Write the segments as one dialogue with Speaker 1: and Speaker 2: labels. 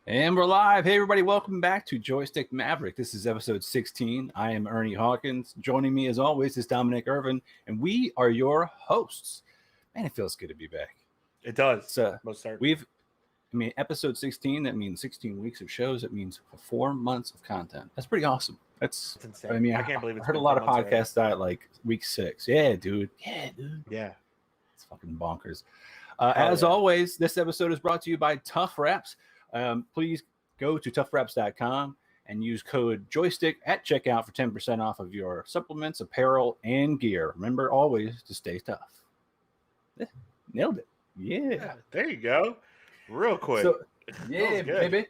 Speaker 1: And we're live. Hey, everybody. Welcome back to Joystick Maverick. This is episode 16. I am Ernie Hawkins. Joining me, as always, is Dominic Irvin, and we are your hosts. Man, it feels good to be back.
Speaker 2: It does.
Speaker 1: So
Speaker 2: most certainly.
Speaker 1: Episode 16, that means 16 weeks of shows. That means 4 months of content. That's pretty awesome. That's
Speaker 2: insane. I can't believe
Speaker 1: I heard a lot of podcasts die at like week 6. Yeah, dude.
Speaker 2: Yeah.
Speaker 1: It's fucking bonkers. As always, this episode is brought to you by TUFF Wraps. Please go to tuffwraps.com and use code joystick at checkout for 10% off of your supplements, apparel, and gear. Remember always to stay tough. Nailed it. Yeah.
Speaker 2: There you go. Real quick.
Speaker 1: So, yeah, baby.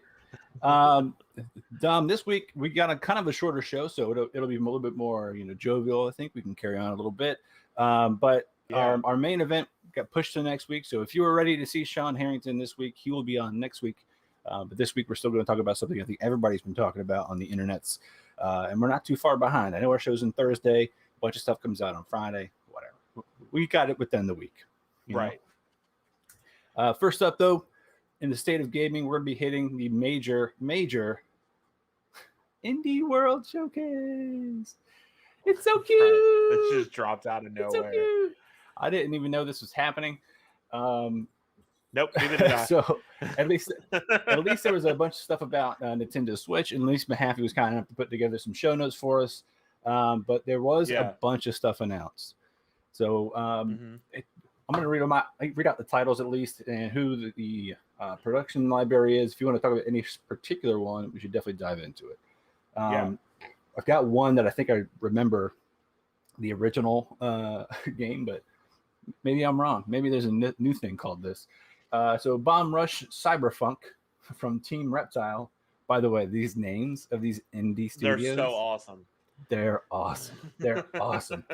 Speaker 1: Dom, this week we got a kind of a shorter show, so it'll be a little bit more, jovial. I think we can carry on a little bit. But our main event got pushed to next week. So if you were ready to see Sean Harrington this week, he will be on next week. But this week we're still going to talk about something I think everybody's been talking about on the internets. And we're not too far behind. I know our show's on Thursday. A bunch of stuff comes out on Friday. Whatever. We got it within the week.
Speaker 2: Right.
Speaker 1: First up, though, in the state of gaming, we're going to be hitting the major Indie World Showcase. It's so cute.
Speaker 2: It just dropped out of nowhere.
Speaker 1: It's so cute. I didn't even know this was happening.
Speaker 2: Nope, neither did I.
Speaker 1: So at least there was a bunch of stuff about Nintendo Switch, and at least Mahaffey was kind enough to put together some show notes for us. But there was a bunch of stuff announced. So I'm going to read out the titles at least, and who the production library is. If you want to talk about any particular one, we should definitely dive into it. I've got one that I think I remember the original game, but maybe I'm wrong. Maybe there's a new thing called this. So Bomb Rush Cyberpunk from Team Reptile. By the way, these names of these indie studios.
Speaker 2: They're so awesome.
Speaker 1: They're awesome. They're awesome.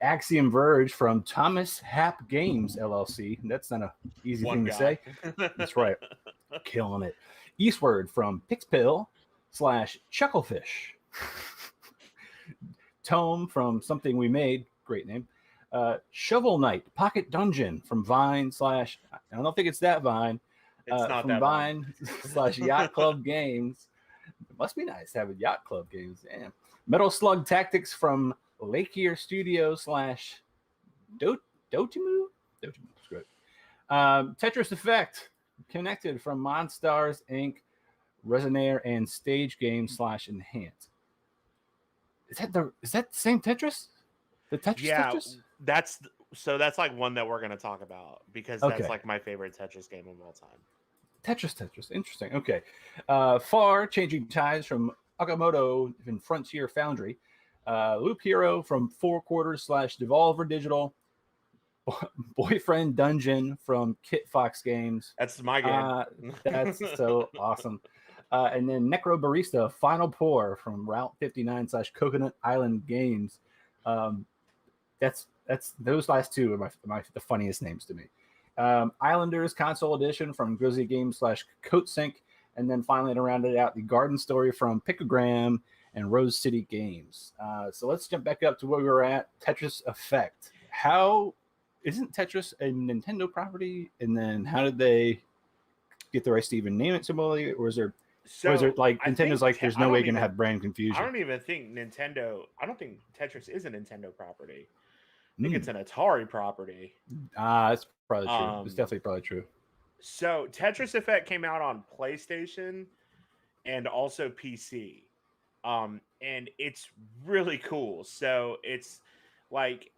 Speaker 1: Axiom Verge from Thomas Hap Games, LLC. That's not an easy thing to say. That's right. Killing it. Eastward from Pixpill / Chucklefish. Tome from Something We Made. Great name. Shovel Knight Pocket Dungeon from Vine / I don't think it's that Vine.
Speaker 2: It's not
Speaker 1: from
Speaker 2: that
Speaker 1: Vine / Yacht Club Games. It must be nice to have a Yacht Club Games. Damn. Metal Slug Tactics from Lakeyear Studios / Dotemu. Dotemu's great. Tetris Effect Connected from Monstars Inc. Resonator and Stage Games / Enhance. Is that the same Tetris? The Tetris Tetris?
Speaker 2: That's like one that we're going to talk about because that's like my favorite Tetris game of all time.
Speaker 1: Tetris. Interesting. Okay. Far Changing Tides from Okamoto and Frontier Foundry. Loop Hero from Four Quarters / Devolver Digital. Boyfriend Dungeon from Kit Fox Games.
Speaker 2: That's my game.
Speaker 1: That's so awesome. And then Necro Barista Final Pour from Route 59 / Coconut Island Games. That's those last two are the funniest names to me. Islanders Console Edition from Grizzly Games / Coatsink, and then finally to round it out, the Garden Story from Picogram and Rose City Games. So let's jump back up to where we were at. Tetris Effect. How isn't Tetris a Nintendo property? And then how did they get the rights to even name it similarly? Or is there like Nintendo's like there's no way you're gonna have brand confusion?
Speaker 2: I don't think Tetris is a Nintendo property. I think it's an Atari property.
Speaker 1: It's probably true. It's definitely probably true.
Speaker 2: So Tetris Effect came out on PlayStation and also PC. And it's really cool. So it's like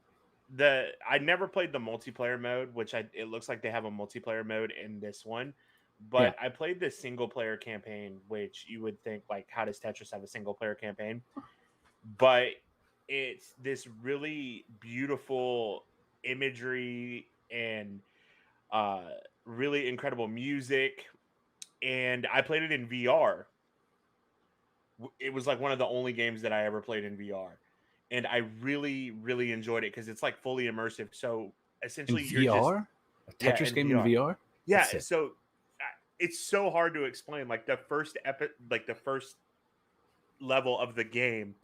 Speaker 2: I never played the multiplayer mode, which it looks like they have a multiplayer mode in this one. But I played the single player campaign, which you would think like, how does Tetris have a single player campaign? But it's this really beautiful imagery and really incredible music. And I played it in VR. It was like one of the only games that I ever played in VR. And I really, really enjoyed it because it's like fully immersive. So essentially,
Speaker 1: in VR? A Tetris game in VR?
Speaker 2: Yeah. So it's so hard to explain. Like the first level of the game,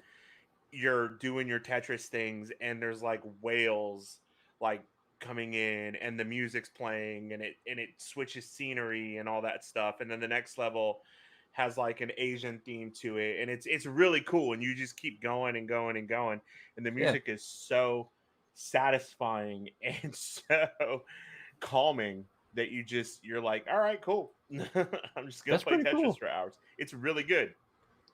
Speaker 2: you're doing your Tetris things, and there's like whales like coming in, and the music's playing, and it switches scenery and all that stuff. And then the next level, has like an Asian theme to it, and it's really cool. And you just keep going and going and going, and the music is so satisfying and so calming that you're like, all right, cool. I'm just gonna play Tetris for hours. It's really good.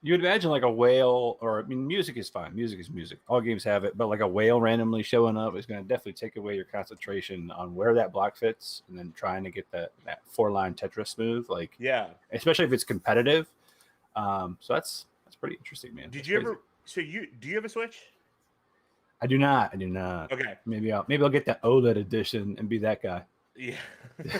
Speaker 1: You would imagine like a whale, or I mean, music is fine. Music is music. All games have it, but like a whale randomly showing up is going to definitely take away your concentration on where that block fits, and then trying to get that 4-line Tetris move. Like, especially if it's competitive. So that's pretty interesting, man.
Speaker 2: Did you ever? So do you have a Switch?
Speaker 1: I do not.
Speaker 2: Okay.
Speaker 1: Maybe I'll get that OLED edition and be that guy.
Speaker 2: Yeah.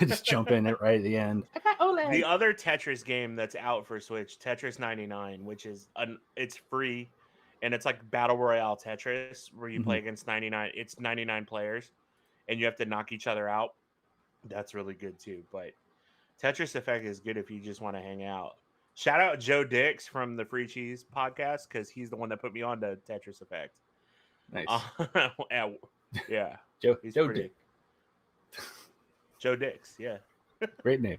Speaker 1: Just jump in right at the end. I got OLED.
Speaker 2: The other Tetris game that's out for Switch, Tetris 99, which is it's free, and it's like Battle Royale Tetris where you play against 99. It's 99 players, and you have to knock each other out. That's really good too. But Tetris Effect is good if you just want to hang out. Shout out Joe Dix from the Free Cheese podcast, because he's the one that put me on to Tetris Effect.
Speaker 1: Nice.
Speaker 2: Yeah.
Speaker 1: Joe Dix.
Speaker 2: Joe Dix, yeah.
Speaker 1: Great name.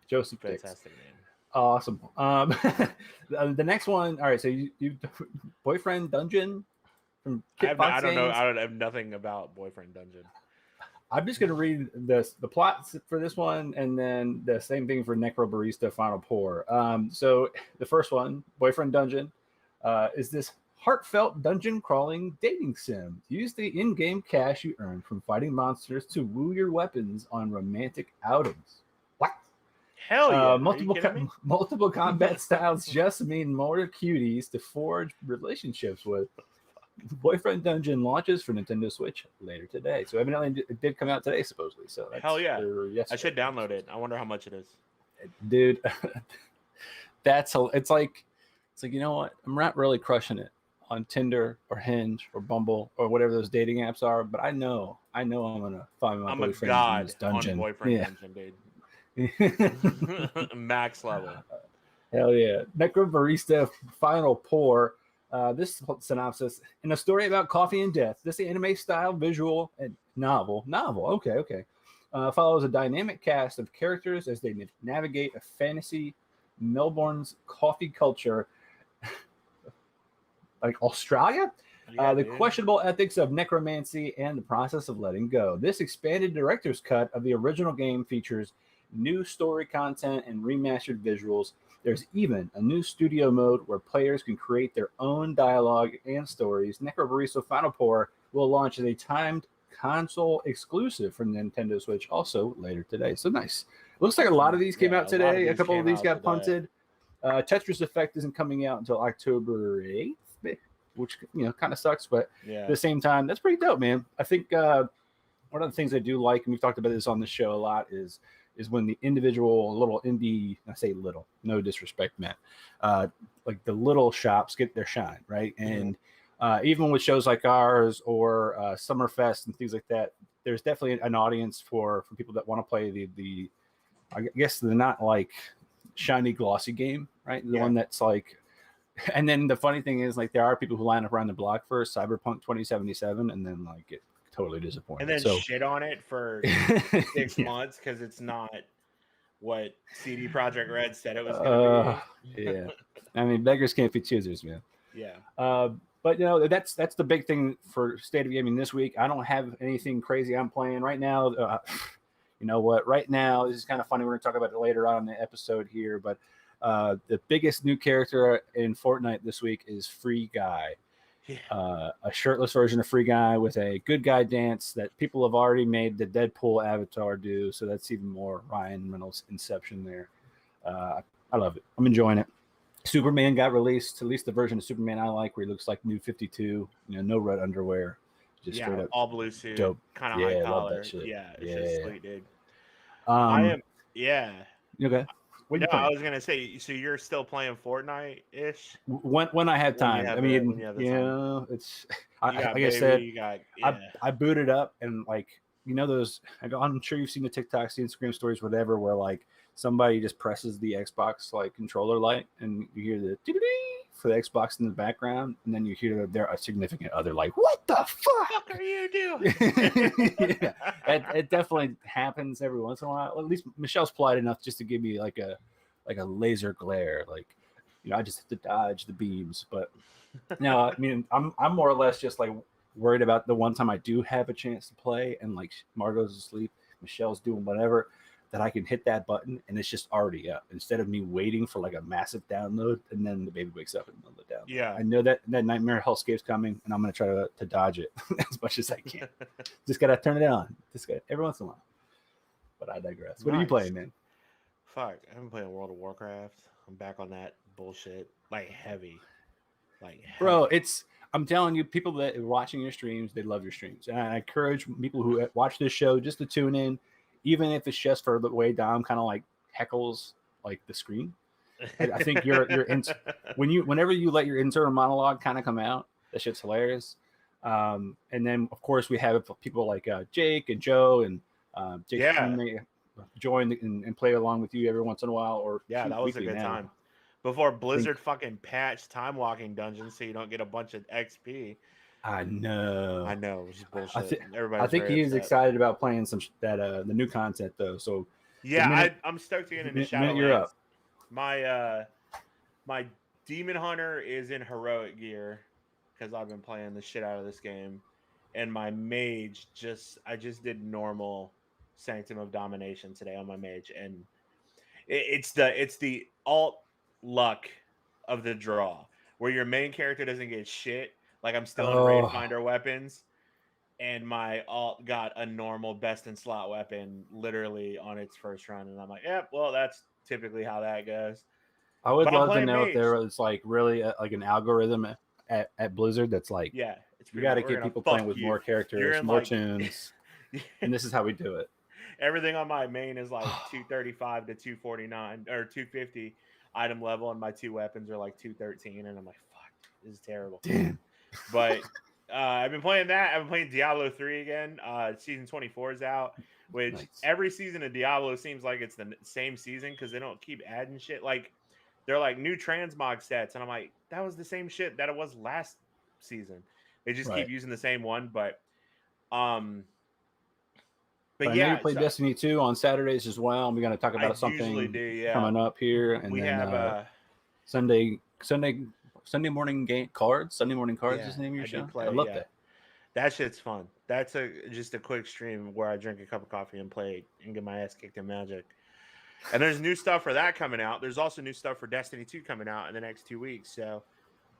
Speaker 1: Joseph Dix.
Speaker 2: Fantastic name.
Speaker 1: Awesome. The next one, all right, so you Boyfriend Dungeon from
Speaker 2: I don't know. I don't have nothing about Boyfriend Dungeon.
Speaker 1: I'm just gonna read the plot for this one, and then the same thing for Necro Barista Final Pour. So the first one, Boyfriend Dungeon, is this heartfelt dungeon crawling dating sim. Use the in-game cash you earn from fighting monsters to woo your weapons on romantic outings. What?
Speaker 2: Hell yeah!
Speaker 1: Multiple combat styles just mean more cuties to forge relationships with. Boyfriend Dungeon launches for Nintendo Switch later today. So evidently it did come out today, supposedly. So that's
Speaker 2: hell yeah! I should download it. I wonder how much it is,
Speaker 1: dude. It's like you know what? I'm not really crushing it on Tinder or Hinge or Bumble or whatever those dating apps are, but I know I'm gonna find my boyfriend in this dungeon.
Speaker 2: On Boyfriend Dungeon, dude. Max level.
Speaker 1: Hell yeah. Necro Barista Final Pour. This synopsis: in a story about coffee and death, this anime-style visual and novel. Okay. Follows a dynamic cast of characters as they navigate a fantasy Melbourne's coffee culture. Like Australia, the questionable ethics of necromancy and the process of letting go. This expanded director's cut of the original game features new story content and remastered visuals. There's even a new studio mode where players can create their own dialogue and stories. Necro Barista Final Pour will launch as a timed console exclusive for Nintendo Switch also later today. So nice. Looks like a lot of these came out today. A couple of these got punted. Tetris Effect isn't coming out until October 8th. Which kind of sucks, but at the same time, that's pretty dope, man. I think one of the things I do like, and we've talked about this on the show a lot, is when the individual little indie, I say little, no disrespect, man, like the little shops get their shine, right? And even with shows like ours or Summerfest and things like that, there's definitely an audience for people that want to play the I guess the not like shiny glossy game, right? The one that's like. And then the funny thing is, like, there are people who line up around the block for Cyberpunk 2077 and then like get totally disappointed.
Speaker 2: And then shit on it for 6 months because it's not what CD Projekt Red said it was going to be.
Speaker 1: Yeah. I mean, beggars can't be choosers, man.
Speaker 2: Yeah.
Speaker 1: But that's the big thing for State of Gaming this week. I don't have anything crazy I'm playing right now. You know what? Right now, this is kind of funny. We're going to talk about it later on in the episode here, but the biggest new character in Fortnite this week is Free Guy. A shirtless version of Free Guy with a good guy dance that people have already made the Deadpool avatar do. So that's even more Ryan Reynolds Inception there. I love it. I'm enjoying it. Superman got released, at least the version of Superman I like, where he looks like New 52. No red underwear, just straight up
Speaker 2: all blue suit,
Speaker 1: dope.
Speaker 2: Kind of high collar. It's just sweet, dude. I am. Yeah.
Speaker 1: Okay.
Speaker 2: No, I was gonna say. So you're still playing Fortnite ish?
Speaker 1: When I have time. I mean, it's like I said. I booted up and like those. I'm sure you've seen the TikToks, the Instagram stories, whatever, where like somebody just presses the Xbox like controller light, and you hear the for the Xbox in the background, and then you hear a significant other like, "What the fuck
Speaker 2: are you doing?"
Speaker 1: It definitely happens every once in a while. At least Michelle's polite enough just to give me like a like a laser glare. Like, I just have to dodge the beams. But no, I mean, I'm more or less just like worried about the one time I do have a chance to play and like Margot's asleep, Michelle's doing whatever, that I can hit that button and it's just already up instead of me waiting for like a massive download and then the baby wakes up in the middle of the download.
Speaker 2: Yeah,
Speaker 1: I know that nightmare hellscape's coming and I'm going to try to dodge it as much as I can. Just got to turn it on. Just got every once in a while. But I digress. What are you playing, man?
Speaker 2: Fuck, I've been playing World of Warcraft. I'm back on that bullshit, like heavy.
Speaker 1: Bro, I'm telling you, people that are watching your streams, they love your streams. And I encourage people who watch this show just to tune in, even if it's just for the way Dom kind of like heckles like the screen. I think whenever you let your internal monologue kind of come out, that shit's hilarious. And then of course we have people like Jake and Joe and Jake may join and play along with you every once in a while. Or
Speaker 2: that was a good time. Before Blizzard fucking patched time walking dungeons so you don't get a bunch of XP.
Speaker 1: I know.
Speaker 2: It was bullshit.
Speaker 1: I think he's excited about playing the new content though. So
Speaker 2: I'm stoked to get into Shadowlands. You're up. My Demon Hunter is in heroic gear because I've been playing the shit out of this game, and my mage I just did normal Sanctum of Domination today on my mage, and it's the alt luck of the draw where your main character doesn't get shit. Like I'm still in raid finder weapons, and my alt got a normal best in slot weapon literally on its first run, and I'm like, well, that's typically how that goes.
Speaker 1: I would love to know if there was like really like an algorithm at Blizzard that's like, you got to get people playing with more characters, more tunes, and this is how we do it.
Speaker 2: Everything on my main is like 235 to 249 or 250 item level, and my two weapons are like 213, and I'm like, fuck, this is terrible.
Speaker 1: Damn.
Speaker 2: But I've been playing that. I've been playing Diablo 3 again. Season 24 is out, which every season of Diablo seems like it's the same season because they don't keep adding shit. Like they're like new transmog sets, and I'm like, that was the same shit that it was last season. They just keep using the same one, but
Speaker 1: I know you play Destiny 2 on Saturdays as well. And we're going to talk about something coming up here, and we have Sunday morning cards. Sunday morning cards is the name of your show. I love that.
Speaker 2: That shit's fun. That's just a quick stream where I drink a cup of coffee and play and get my ass kicked in Magic. And there's new stuff for that coming out. There's also new stuff for Destiny 2 coming out in the next 2 weeks. So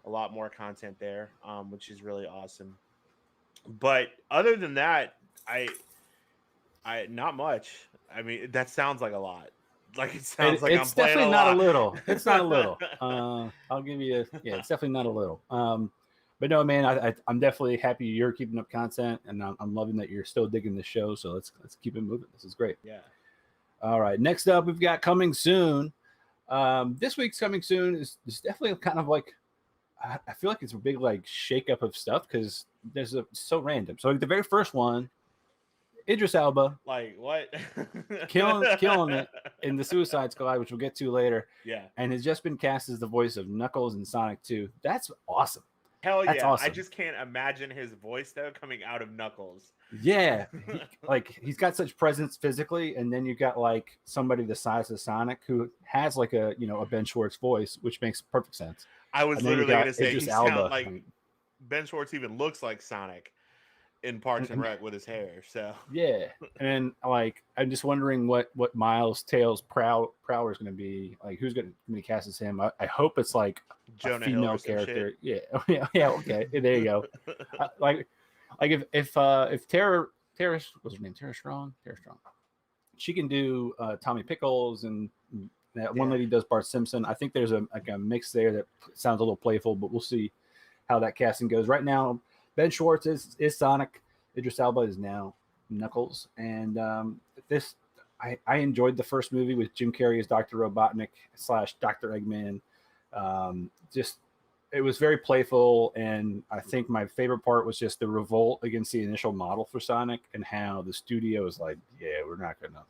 Speaker 2: a lot more content there, which is really awesome. But other than that, I not much. I mean, that sounds like a lot. Like it sounds like
Speaker 1: it's
Speaker 2: I'm playing
Speaker 1: definitely
Speaker 2: a lot.
Speaker 1: not a little. It's not a little. I'll give you it's definitely not a little. But no, man, I'm definitely happy you're keeping up content, and I'm loving that you're still digging the show. So let's keep it moving. This is great.
Speaker 2: Yeah.
Speaker 1: All right. Next up, we've got coming soon. This week's coming soon is definitely kind of like, I feel like it's a big like shakeup of stuff because there's so random. So like the very first one, Idris Elba,
Speaker 2: like what,
Speaker 1: killing it in the Suicide Squad, which we'll get to later.
Speaker 2: Yeah,
Speaker 1: and has just been cast as the voice of Knuckles in Sonic 2. That's awesome.
Speaker 2: Hell yeah!
Speaker 1: Awesome.
Speaker 2: I just can't imagine his voice though coming out of Knuckles.
Speaker 1: Yeah, he's got such presence physically, and then you got like somebody the size of Sonic who has like a Ben Schwartz voice, which makes perfect sense.
Speaker 2: I was literally going to say he sounds like Ben Schwartz even looks like Sonic in Parks and Rec with his hair. So
Speaker 1: yeah, and like I'm just wondering what Miles Tails Prowler is going to be like. Who's going to be cast as him? I hope it's like
Speaker 2: Jonah
Speaker 1: a female character. Yeah. Okay, there you go. Like if Tara what's her name? Tara Strong. She can do Tommy Pickles, and that one lady does Bart Simpson. I think there's a mix there that sounds a little playful, but we'll see how that casting goes. Right now, Ben Schwartz is Sonic. Idris Elba is now Knuckles. And I enjoyed the first movie with Jim Carrey as Dr. Robotnik / Dr. Eggman. It was very playful, and I think my favorite part was just the revolt against the initial model for Sonic and how the studio is like, yeah, we're not gonna.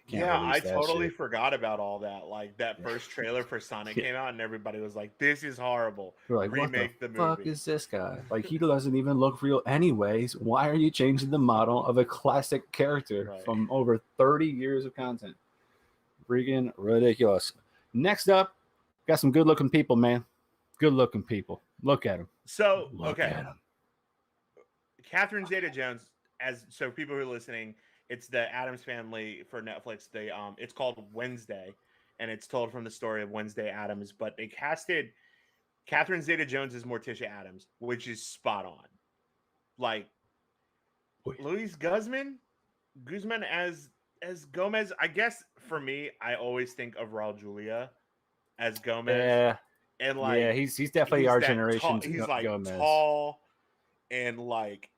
Speaker 2: Yeah, I totally forgot about all that. Like that first trailer for Sonic came out, and everybody was like, "This is horrible."
Speaker 1: We're like,
Speaker 2: remake
Speaker 1: what
Speaker 2: the
Speaker 1: fuck
Speaker 2: movie.
Speaker 1: Is this guy? Like, he doesn't even look real, anyways. Why are you changing the model of a classic character from over 30 years of content? Freaking ridiculous. Next up, got some good-looking people, man. Good-looking people. Look at them.
Speaker 2: So, Catherine Zeta-Jones, so people who are listening, it's the Addams Family for Netflix. It's called Wednesday, and it's told from the story of Wednesday Addams. But they casted Catherine Zeta-Jones as Morticia Addams, which is spot on. Like Luis Guzmán as Gomez. I guess for me, I always think of Raul Julia as Gomez.
Speaker 1: Yeah,
Speaker 2: and like
Speaker 1: he's definitely our generation.
Speaker 2: He's like
Speaker 1: Gomez.
Speaker 2: Tall and like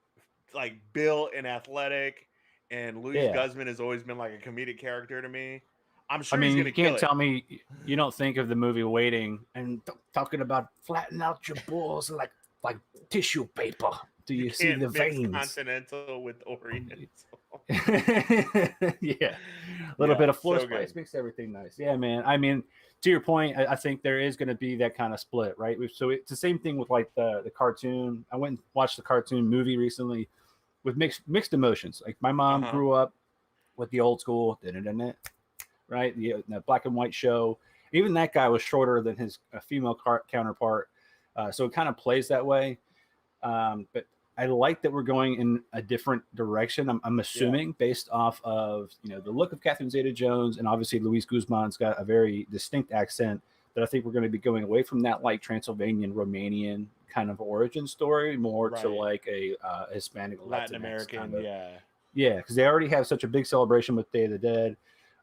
Speaker 2: built and athletic. And Luis Guzmán has always been like a comedic character to me. I'm sure he's gonna kill it.
Speaker 1: You can't tell me you don't think of the movie Waiting and talking about flatten out your balls like tissue paper. Do you see the veins?
Speaker 2: Continental with Oriental.
Speaker 1: Yeah, a little bit of floor spice makes everything nice. Yeah, man. I mean, to your point, I think there is going to be that kind of split, right? So it's the same thing with like the cartoon. I went and watched the cartoon movie recently with mixed emotions. Like my mom grew up with the old school, right? The black and white show. Even that guy was shorter than his female counterpart, so it kind of plays that way. But I like that we're going in a different direction. I'm assuming based off of the look of Catherine Zeta-Jones, and obviously Luis Guzmán's got a very distinct accent. That I think we're going to be going away from that like Transylvanian Romanian kind of origin story, more to like a Hispanic
Speaker 2: Latin American kind of.
Speaker 1: because they already have such a big celebration with Day of the Dead.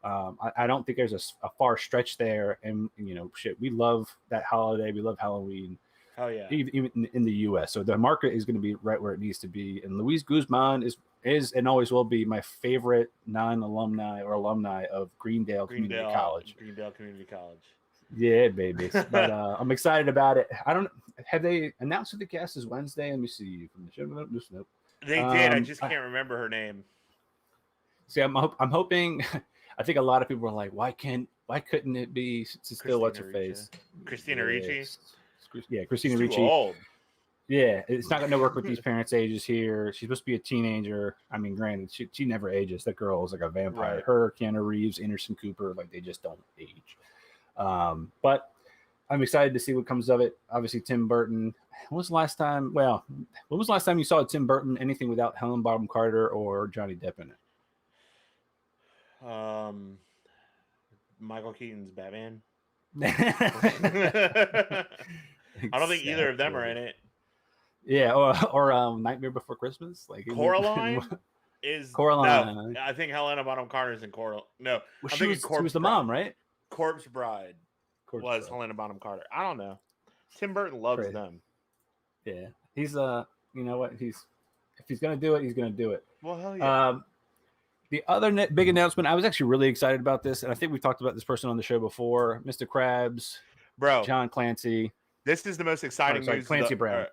Speaker 1: I don't think there's a far stretch there, and we love that holiday. We love Halloween.
Speaker 2: Oh yeah,
Speaker 1: even in the U.S. So the market is going to be right where it needs to be. And Luis Guzmán is and always will be my favorite non-alumni or alumni of Greendale Community College.
Speaker 2: Greendale Community College.
Speaker 1: Yeah, baby. But I'm excited about it. Have they announced who the cast is Wednesday? Let me see from the show. Nope.
Speaker 2: They did. I just can't remember her name.
Speaker 1: See, I'm hoping. I think a lot of people are like, why couldn't it be still what's her face?
Speaker 2: Christina Ricci.
Speaker 1: Yeah, Christina Ricci.
Speaker 2: Old.
Speaker 1: Yeah, it's not going to work with these parents' ages here. She's supposed to be a teenager. I mean, granted, she never ages. That girl is like a vampire. Right. Her, Keanu Reeves, Anderson Cooper, like they just don't age. But I'm excited to see what comes of it. Obviously, Tim Burton. When was the last time you saw Tim Burton anything without Helen Bonham Carter or Johnny Depp in
Speaker 2: it? Michael Keaton's Batman. I don't think either of them are in it.
Speaker 1: Yeah, or Nightmare Before Christmas. Like
Speaker 2: Coraline is
Speaker 1: Coraline.
Speaker 2: No, I think Helena Bonham Carter's in Coraline. No,
Speaker 1: she was the mom, right?
Speaker 2: Corpse Bride was Helena Bonham Carter. I don't know. Tim Burton loves them.
Speaker 1: Yeah, he's you know what? If he's gonna do it, he's gonna do it.
Speaker 2: Well, hell yeah.
Speaker 1: The other big announcement, I was actually really excited about this, and I think we've talked about this person on the show before, Mr. Krabs, John Clancy.
Speaker 2: This is the most exciting news.
Speaker 1: Clancy Brown.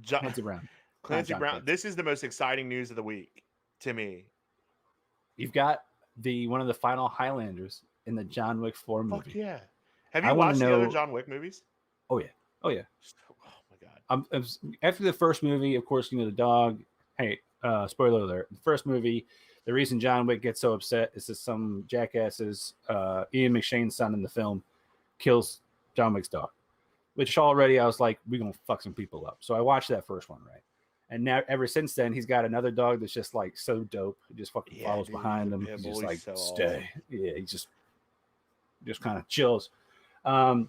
Speaker 1: Clancy Brown.
Speaker 2: Clancy Brown. This is the most exciting news of the week to me.
Speaker 1: You've got one of the final Highlanders in the John Wick 4 movie.
Speaker 2: Fuck yeah. Have you watched the other John Wick movies?
Speaker 1: Oh yeah. Oh
Speaker 2: my god.
Speaker 1: After the first movie, of course, the dog. Hey, spoiler alert. The first movie. The reason John Wick gets so upset is that some jackasses, Ian McShane's son in the film, kills John Wick's dog. Which already I was like, we're going to fuck some people up. So I watched that first one, right? And now ever since then, he's got another dog that's just like so dope. He just fucking follows behind him. He's just like, stay. Yeah, he just kind of chills. And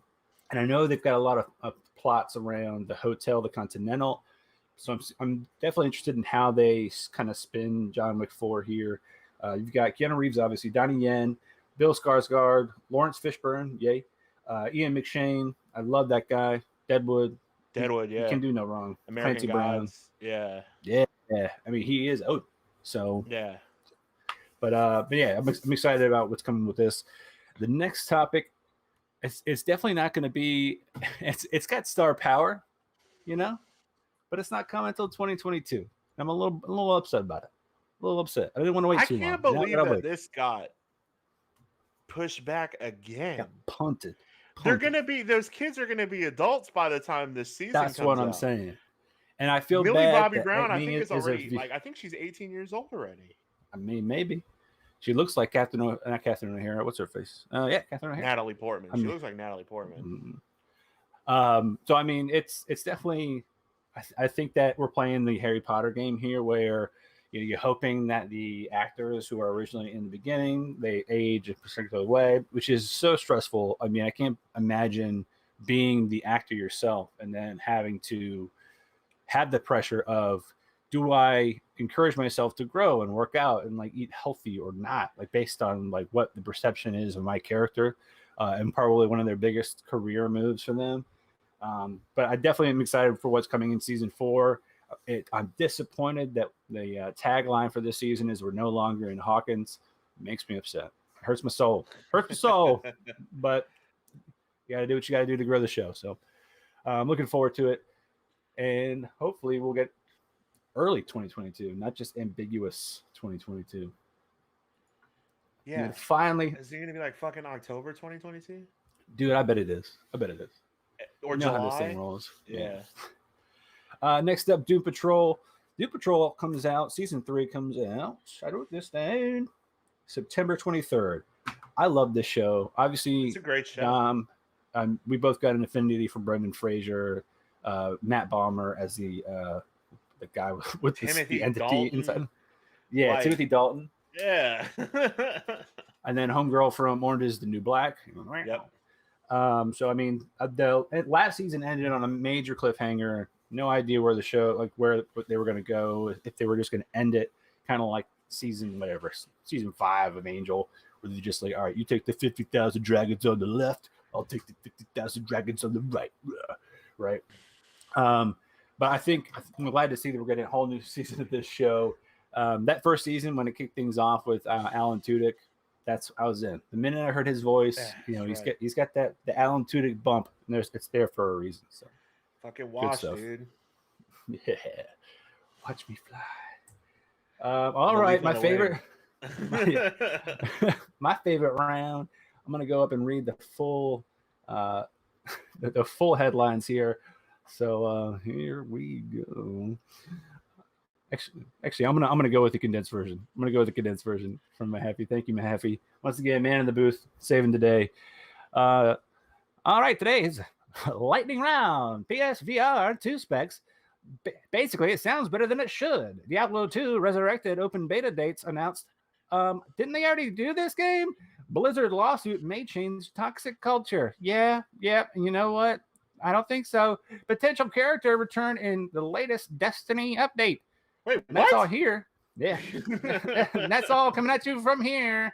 Speaker 1: I know they've got a lot of plots around the hotel, the Continental. So I'm definitely interested in how they kind of spin John Wick 4 here. You've got Keanu Reeves, obviously, Donnie Yen, Bill Skarsgård, Lawrence Fishburne, yay, Ian McShane. I love that guy. Deadwood,
Speaker 2: yeah.
Speaker 1: He can do no wrong.
Speaker 2: American Gods.
Speaker 1: Brown. Yeah. I mean, he is Odin. So
Speaker 2: yeah.
Speaker 1: But yeah, I'm excited about what's coming with this. The next topic, it's definitely not going to be. It's got star power, but it's not coming until 2022. I'm a little upset about it. A little upset. I didn't want to wait too long.
Speaker 2: I can't believe that this got pushed back again.
Speaker 1: Got punted.
Speaker 2: They're gonna be those kids are gonna be adults by the time this season.
Speaker 1: That's what I'm saying. And I feel
Speaker 2: Millie
Speaker 1: bad.
Speaker 2: Bobby Brown, I think is already I think she's 18 years old already.
Speaker 1: I mean, maybe She looks like not Catherine O'Hara. What's her face? Yeah, Catherine O'Hara.
Speaker 2: Natalie Portman. She looks like Natalie Portman.
Speaker 1: So I mean, it's definitely. I think that we're playing the Harry Potter game here, where you're hoping that the actors who are originally in the beginning they age a particular way, which is so stressful. I mean, I can't imagine being the actor yourself and then having to have the pressure of, do I encourage myself to grow and work out and like eat healthy or not, like based on like what the perception is of my character, and probably one of their biggest career moves for them. But I definitely am excited for what's coming in season 4. I'm disappointed that the tagline for this season is "We're no longer in Hawkins." It makes me upset. It hurts my soul. But you got to do what you got to do to grow the show. So I'm looking forward to it, and hopefully we'll get early 2022, not just ambiguous 2022.
Speaker 2: Yeah.
Speaker 1: And finally,
Speaker 2: is it going to be like fucking October 2022?
Speaker 1: Dude, I bet it is.
Speaker 2: Or
Speaker 1: July.
Speaker 2: July?
Speaker 1: How this thing rolls.
Speaker 2: Yeah.
Speaker 1: Next up, Doom Patrol. Doom Patrol comes out. Season 3 comes out. I wrote this down. September 23rd. I love this show. Obviously,
Speaker 2: it's a great show.
Speaker 1: We both got an affinity for Brendan Fraser, Matt Balmer as the guy with the entity Dalton. Inside. Yeah, Timothy Dalton.
Speaker 2: Yeah.
Speaker 1: And then homegirl from Orange is the New Black.
Speaker 2: Yep.
Speaker 1: So I mean, the last season ended on a major cliffhanger. No idea where the show, like where they were going to go. If they were just going to end it, kind of like season 5 of Angel, where they're just like, all right, you take the 50,000 dragons on the left, I'll take the 50,000 dragons on the right, right. But I'm glad to see that we're getting a whole new season of this show. That first season, when it kicked things off with Alan Tudyk, I was in. The minute I heard his voice, he's got the Alan Tudyk bump, and it's there for a reason. So
Speaker 2: fucking watch, dude.
Speaker 1: Yeah, watch me fly. All right, my favorite, my favorite round. I'm gonna go up and read the full, the full headlines here. So here we go. Actually, I'm gonna go with the condensed version. I'm gonna go with the condensed version from Mahaffey. Thank you, Mahaffey. Once again, man in the booth, saving the day. All right, today's lightning round. PSVR 2 specs. Basically, it sounds better than it should. Diablo 2 Resurrected open beta dates announced. Didn't they already do this game? Blizzard lawsuit may change toxic culture. Yeah. You know what? I don't think so. Potential character return in the latest Destiny update.
Speaker 2: Wait, what?
Speaker 1: That's all here. Yeah. And that's all coming at you from here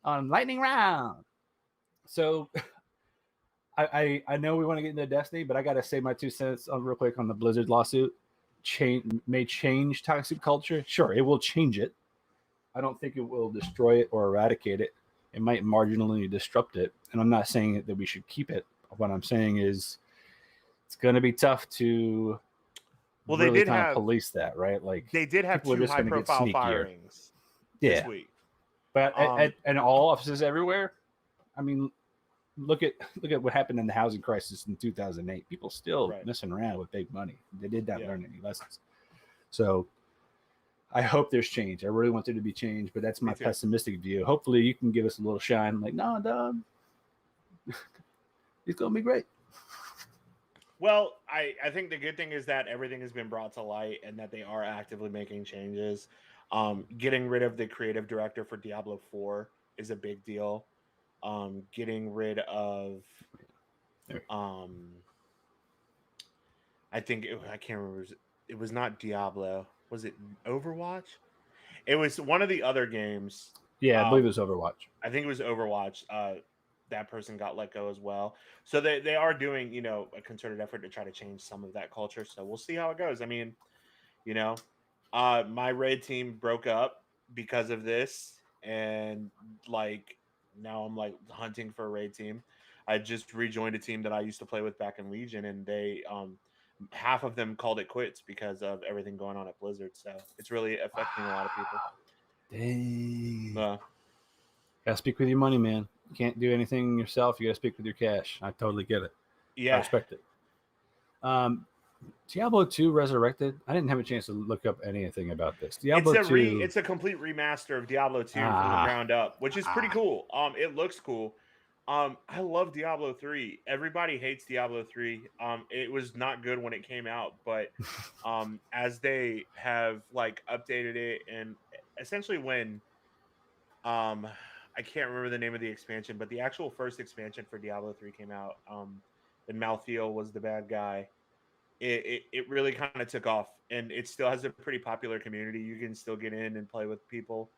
Speaker 1: on Lightning Round. So I know we want to get into Destiny, but I got to say my 2 cents real quick on the Blizzard lawsuit. May change toxic culture. Sure, it will change it. I don't think it will destroy it or eradicate it. It might marginally disrupt it. And I'm not saying that we should keep it. What I'm saying is it's going to be tough to
Speaker 2: they did have
Speaker 1: police that, right? Like
Speaker 2: they did have 2 high-profile firings this week.
Speaker 1: But at all offices everywhere, I mean, look at what happened in the housing crisis in 2008. People still messing around with big money. They did not learn any lessons. So I hope there's change. I really want there to be change, but that's my pessimistic view. Hopefully you can give us a little shine. Like, no, dog, it's going to be great.
Speaker 2: Well, I think the good thing is that everything has been brought to light and that they are actively making changes. Getting rid of the creative director for Diablo 4 is a big deal. Getting rid of I can't remember, it was not Diablo. Was it Overwatch? It was one of the other games.
Speaker 1: Yeah, I believe it was Overwatch.
Speaker 2: I think it was Overwatch. That person got let go as well. So they are doing, a concerted effort to try to change some of that culture. So we'll see how it goes. I mean, my raid team broke up because of this. And now I'm hunting for a raid team. I just rejoined a team that I used to play with back in Legion, and they half of them called it quits because of everything going on at Blizzard. So it's really affecting a lot of people.
Speaker 1: Dang. Gotta speak with your money, man. You can't do anything yourself. You gotta speak with your cash. I totally get it.
Speaker 2: Yeah,
Speaker 1: I respect it. Diablo 2 Resurrected. I didn't have a chance to look up anything about this. Diablo 2.
Speaker 2: It's a complete remaster of Diablo 2 from the ground up, which is pretty cool. It looks cool. I love Diablo 3. Everybody hates Diablo 3. It was not good when it came out, but as they have like updated it, and essentially when I can't remember the name of the expansion, but the actual first expansion for Diablo 3 came out, and Malthael was the bad guy. It really kind of took off, and it still has a pretty popular community. You can still get in and play with people.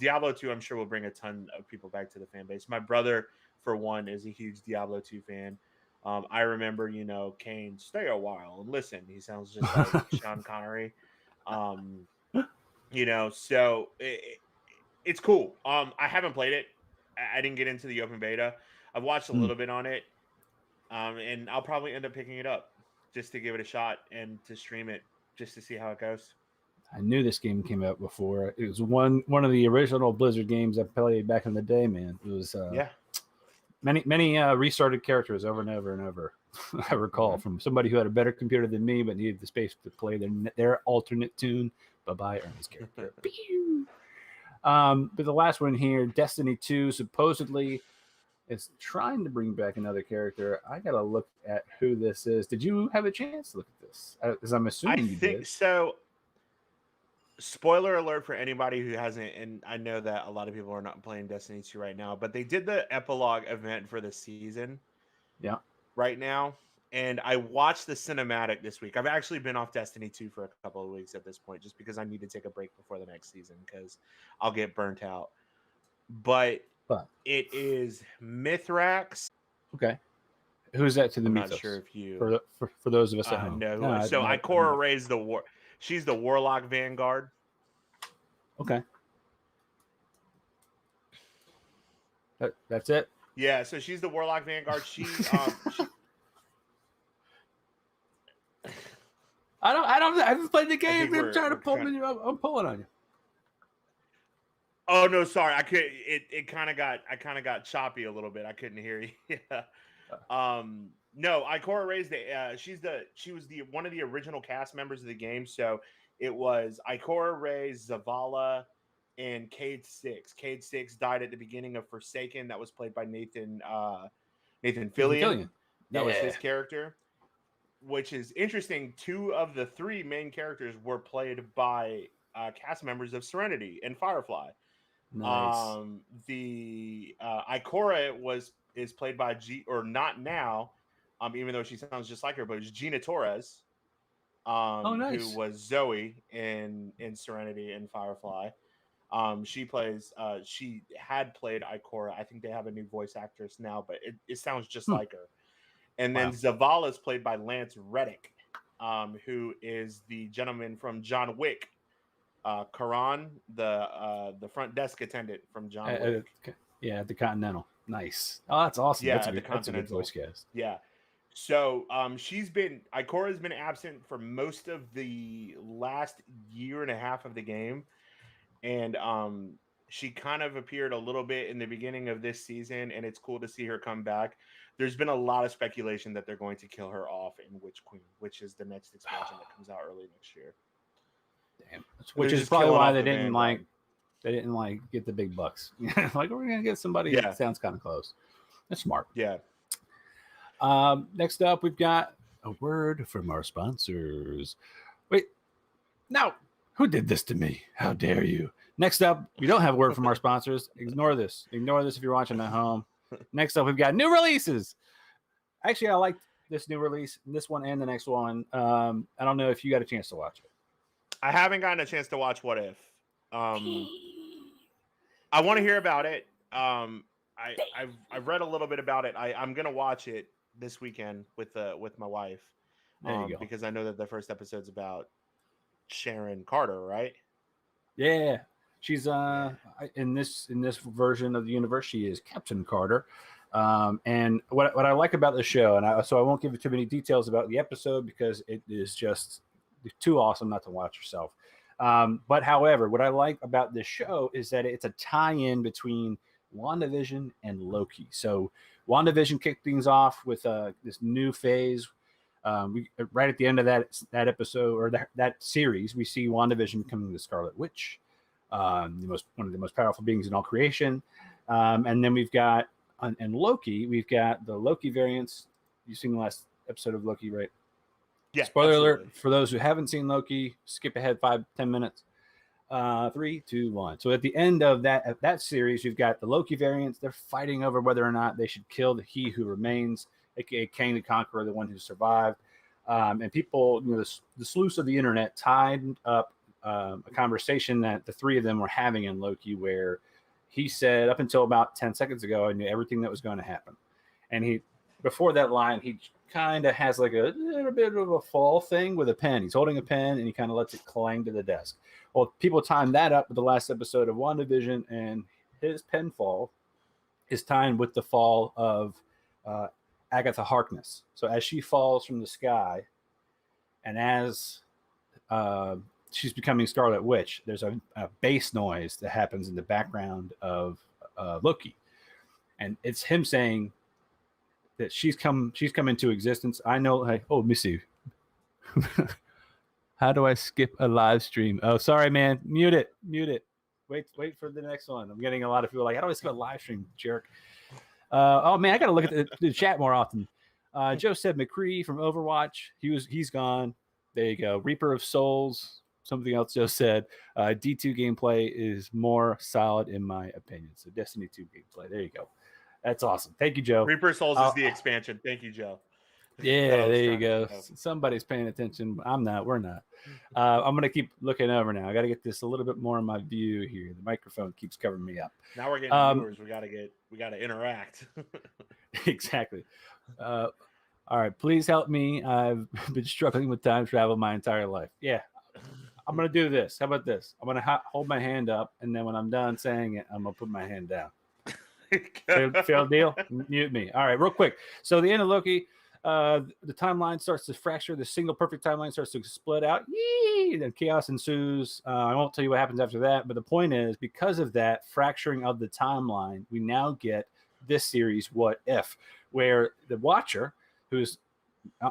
Speaker 2: Diablo 2, I'm sure, will bring a ton of people back to the fan base. My brother, for one, is a huge Diablo 2 fan. I remember, Kane, stay a while and listen. He sounds just like Sean Connery. So it's cool. I haven't played it. I didn't get into the open beta. I've watched a little bit on it, and I'll probably end up picking it up just to give it a shot and to stream it just to see how it goes.
Speaker 1: I knew this game came out before. It was one of the original Blizzard games I played back in the day, man. It was many restarted characters over and over and over. I recall from somebody who had a better computer than me but needed the space to play their alternate tune. Bye-bye, Ernest character. But the last one here, Destiny 2, supposedly it's trying to bring back another character. I gotta look at who this is. Did you have a chance to look at this? As I'm assuming you did.
Speaker 2: So. Spoiler alert for anybody who hasn't, and I know that a lot of people are not playing Destiny 2 right now, but they did the epilogue event for the season.
Speaker 1: Yeah.
Speaker 2: Right now. And I watched the cinematic this week. I've actually been off Destiny 2 for a couple of weeks at this point, just because I need to take a break before the next season because I'll get burnt out. But it is Mithrax.
Speaker 1: Okay. Who's that to the Mythos?
Speaker 2: I'm not sure if you
Speaker 1: for those of us at home.
Speaker 2: No, so Ikora Ray's the war. She's the Warlock Vanguard.
Speaker 1: Okay. That's it.
Speaker 2: Yeah, so she's the Warlock Vanguard. She
Speaker 1: I haven't played the game. I'm trying to pull me. I'm pulling on you.
Speaker 2: Oh no, sorry. I could. It kind of got choppy a little bit. I couldn't hear you. No, Ikora Ray's she was one of the original cast members of the game. So it was Ikora Ray, Zavala, and Cade Six. Cade Six died at the beginning of Forsaken. That was played by Nathan Fillion. That was his character. Which is interesting. 2 of the 3 main characters were played by cast members of Serenity and Firefly.
Speaker 1: Nice.
Speaker 2: The Ikora is played by not now, even though she sounds just like her, but it's Gina Torres,
Speaker 1: nice.
Speaker 2: who was Zoe in Serenity and Firefly. She had played Ikora. I think they have a new voice actress now, but it sounds just like her. And then Zavala is played by Lance Reddick, who is the gentleman from John Wick. Karan, the front desk attendant from John Wick.
Speaker 1: The Continental. Nice. Oh, that's awesome.
Speaker 2: Yeah,
Speaker 1: that's a good voice cast.
Speaker 2: Yeah. So Ikora's been absent for most of the last year and a half of the game. And she kind of appeared a little bit in the beginning of this season, and it's cool to see her come back. There's been a lot of speculation that they're going to kill her off in Witch Queen, which is the next expansion that comes out early next year.
Speaker 1: Damn. Which is probably why they didn't get the big bucks. Like, we're gonna get somebody that sounds kind of close. That's smart.
Speaker 2: Yeah.
Speaker 1: Next up, we've got a word from our sponsors. Wait, no, who did this to me? How dare you? Next up, we don't have a word from our sponsors. Ignore this. Ignore this if you're watching at home. Next up, we've got new releases. Actually, I like this new release, this one and the next one. I don't know if you got a chance to watch it.
Speaker 2: I haven't gotten a chance to watch What If. I want to hear about it. I've read a little bit about it. I'm gonna watch it this weekend with my wife.
Speaker 1: There you go.
Speaker 2: Because I know that the first episode's about Sharon Carter, right?
Speaker 1: Yeah. She's in this version of the universe, she is Captain Carter. And what I like about the show, so I won't give you too many details about the episode because it is just too awesome not to watch yourself. But however, what I like about this show is that it's a tie-in between WandaVision and Loki. So WandaVision kicked things off with this new phase We right at the end of that episode or that series, we see WandaVision becoming the Scarlet Witch, one of the most powerful beings in all creation. And then we've got in Loki, we've got the Loki variants. You've seen the last episode of Loki, right?
Speaker 2: Yeah.
Speaker 1: Spoiler alert for those who haven't seen Loki. Skip ahead 5-10 minutes. 3, 2, 1. So at the end of that series, you've got the Loki variants. They're fighting over whether or not they should kill the He Who Remains, aka Kang the Conqueror, the one who survived. And people, the sleuths of the internet tied up a conversation that the three of them were having in Loki, where he said, up until about 10 seconds ago, I knew everything that was going to happen. And before that line, he kind of has like a little bit of a fall thing with a pen. He's holding a pen and he kind of lets it clang to the desk. Well, people timed that up with the last episode of WandaVision, and his pen fall is timed with the fall of Agatha Harkness. So as she falls from the sky, and as she's becoming Scarlet Witch, there's a bass noise that happens in the background of Loki, and it's him saying that she's come into existence. I know. Hey, let me see. How do I skip a live stream? Oh, sorry, man. Mute it. Wait for the next one. I'm getting a lot of people like, how do I skip a live stream, jerk? Oh man, I got to look at the chat more often. Joe said McCree from Overwatch. He's gone. There you go. Reaper of Souls. Something else Joe said. D2 gameplay is more solid in my opinion. So Destiny 2 gameplay. There you go. That's awesome. Thank you, Joe.
Speaker 2: Reaper of Souls is the expansion. Thank you, Joe.
Speaker 1: Yeah, there you go. Somebody's paying attention. I'm not. We're not. I'm going to keep looking over now. I got to get this a little bit more in my view here. The microphone keeps covering me up.
Speaker 2: Now we're getting viewers. We got to interact.
Speaker 1: Exactly. All right. Please help me. I've been struggling with time travel my entire life. Yeah. I'm going to do this. How about this? I'm going to hold my hand up, and then when I'm done saying it, I'm going to put my hand down. Fair deal? Mute me. All right, real quick. So the end of Loki, the timeline starts to fracture. The single perfect timeline starts to split out. Yee! Then chaos ensues. I won't tell you what happens after that, but the point is, because of that fracturing of the timeline, we now get this series, What If, where the Watcher, who's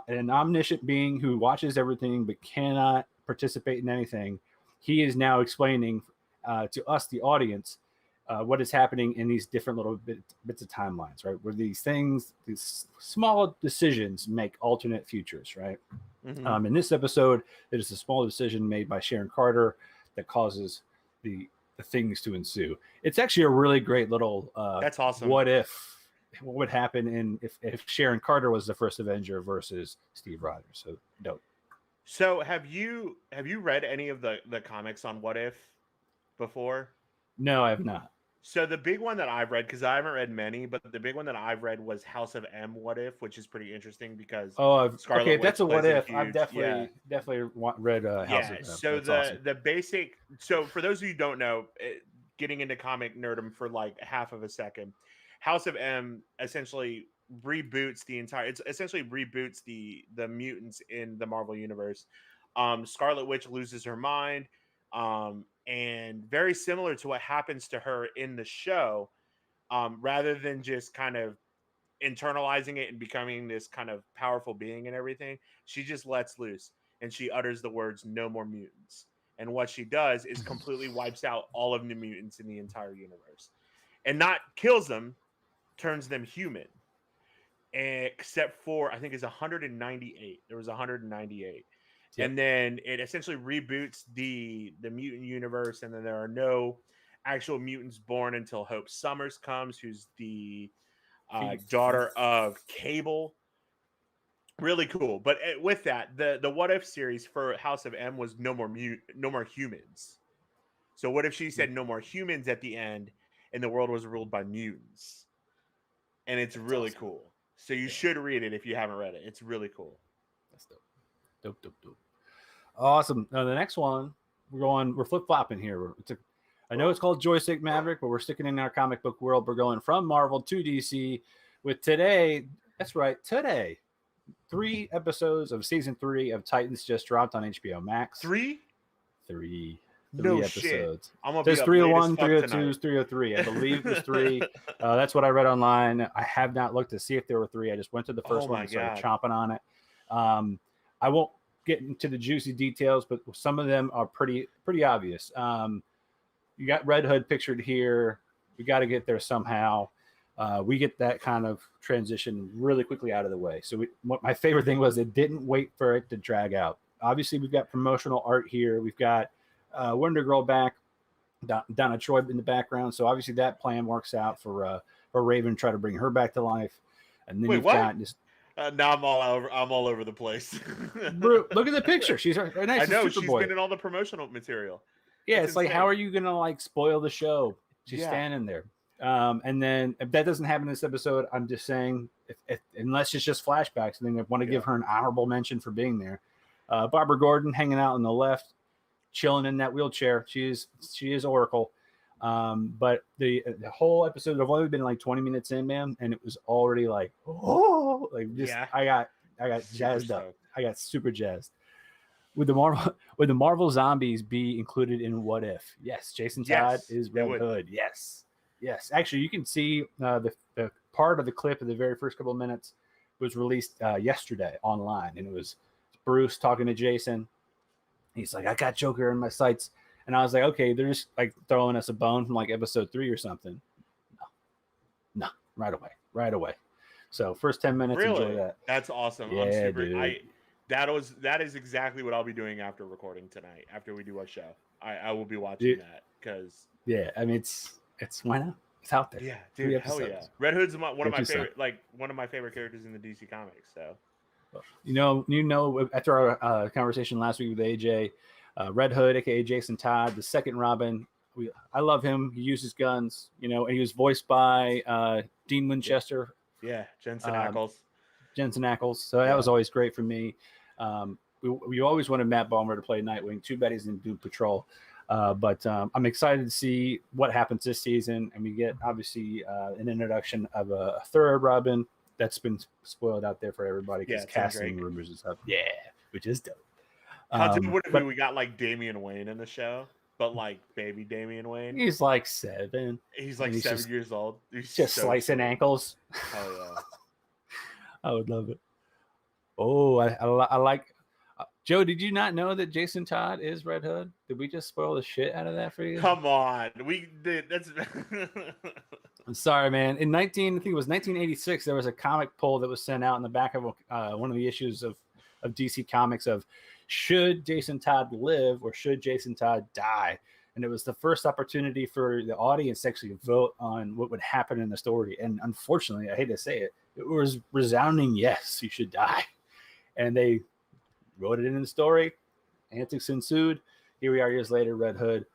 Speaker 1: an omniscient being who watches everything but cannot participate in anything, he is now explaining to us, the audience, what is happening in these different little bits of timelines, right? Where these small decisions make alternate futures, right? Mm-hmm. In this episode, it is a small decision made by Sharon Carter that causes the things to ensue. It's actually a really great little
Speaker 2: that's awesome.
Speaker 1: What would happen if Sharon Carter was the first Avenger versus Steve Rogers? So dope.
Speaker 2: So have you read any of the comics on What If before?
Speaker 1: No, I have not.
Speaker 2: So the big one that I've read, because I haven't read many, but the big one that I've read was House of M What If, which is pretty interesting because
Speaker 1: Scarlet Witch that's a What If. I've definitely read House of M.
Speaker 2: So the basic. So for those of you who don't know, getting into comic nerdom for like half of a second, House of M essentially reboots the mutants in the Marvel universe. Scarlet Witch loses her mind. And very similar to what happens to her in the show, rather than just kind of internalizing it and becoming this kind of powerful being and everything, she just lets loose and she utters the words, "No more mutants." And what she does is completely wipes out all of the mutants in the entire universe, and not kills them, turns them human, except for I think it's 198. There was 198. Yep. And then it essentially reboots the mutant universe, and then there are no actual mutants born until Hope Summers comes, who's the daughter of Cable. Really cool. But with that, the What If series for House of M was no more humans. So what if she said no more humans at the end, and the world was ruled by mutants? And it's really awesome. Cool. So you should read it if you haven't read it. It's really cool.
Speaker 1: That's dope. Dope. Awesome. Now the next one, we're flip-flopping here. I know it's called Joystick Maverick, but we're sticking in our comic book world. We're going from Marvel to DC with today. That's right. Today, 3 episodes of season 3 of Titans just dropped on HBO Max.
Speaker 2: 3
Speaker 1: no episodes. Shit. There's 301, 302, 303. I believe there's 3. That's what I read online. I have not looked to see if there were 3. I just went to the first one and started chomping on it. I won't get into the juicy details, but some of them are pretty obvious. You got Red Hood pictured here. We got to get there somehow. We get that kind of transition really quickly out of the way. So what my favorite thing was it didn't wait for it to drag out. Obviously, we've got promotional art here. We've got Wonder Girl back, Donna Troy in the background. So obviously that plan works out for Raven to try to bring her back to life. And then
Speaker 2: Wait,
Speaker 1: you've
Speaker 2: what?
Speaker 1: got this.
Speaker 2: Now I'm all over the place.
Speaker 1: Bro, look at the picture. She's right next
Speaker 2: I know
Speaker 1: to
Speaker 2: she's
Speaker 1: Superboy.
Speaker 2: been in all the promotional material.
Speaker 1: Yeah,
Speaker 2: That's
Speaker 1: it's like,
Speaker 2: insane.
Speaker 1: how are you gonna like spoil the show? She's
Speaker 2: Yeah.
Speaker 1: standing there. And then if that doesn't happen in this episode, I'm just saying, if unless it's just flashbacks, then I want to give her an honorable mention for being there. Barbara Gordon hanging out on the left, chilling in that wheelchair. She is Oracle. But the whole episode, I've only been like 20 minutes in, man, and it was already like, oh, like just I got jazzed up. I got super jazzed. Would the Marvel zombies be included in What If? Yes, Jason Todd is Red Hood. Yes. Actually, you can see the part of the clip of the very first couple of minutes was released yesterday online, and it was Bruce talking to Jason. He's like, "I got Joker in my sights," and I was like, "Okay, they're just like throwing us a bone from like episode 3 or something." No, right away. So first 10 minutes,
Speaker 2: really?
Speaker 1: Enjoy that.
Speaker 2: That's awesome.
Speaker 1: Yeah,
Speaker 2: I'm super.
Speaker 1: dude.
Speaker 2: That is exactly what I'll be doing after recording tonight. After we do our show, I will be watching that because
Speaker 1: I mean it's why not? It's out there.
Speaker 2: Yeah, dude, hell yeah. Red Hood's one of my favorite characters in the DC comics. So,
Speaker 1: you know, after our conversation last week with AJ, Red Hood, aka Jason Todd, the second Robin. I love him. He uses guns, you know, and he was voiced by Dean Winchester.
Speaker 2: Yeah, Jensen Ackles.
Speaker 1: So that was always great for me. We always wanted Matt Ballmer to play Nightwing. Too bad he's in Doom Patrol. But I'm excited to see what happens this season. And we get, obviously, an introduction of a third Robin that's been spoiled out there for everybody because casting rumors and stuff. Yeah, which is dope.
Speaker 2: How dope would it be? We got like Damian Wayne in the show, but like baby Damian Wayne.
Speaker 1: He's like 7.
Speaker 2: He's like 7 years old. He's
Speaker 1: just so slicing cool. Ankles.
Speaker 2: Oh, yeah.
Speaker 1: I would love it. Oh, I like... Joe, did you not know that Jason Todd is Red Hood? Did we just spoil the shit out of that for you?
Speaker 2: Come on, we did. That's.
Speaker 1: I'm sorry, man. I think it was 1986. There was a comic poll that was sent out in the back of one of the issues of DC Comics of should Jason Todd live or should Jason Todd die? And it was the first opportunity for the audience to actually vote on what would happen in the story. And unfortunately, I hate to say it, it was resounding yes, he should die. And they wrote it in the story. Antics ensued. Here we are years later, Red Hood.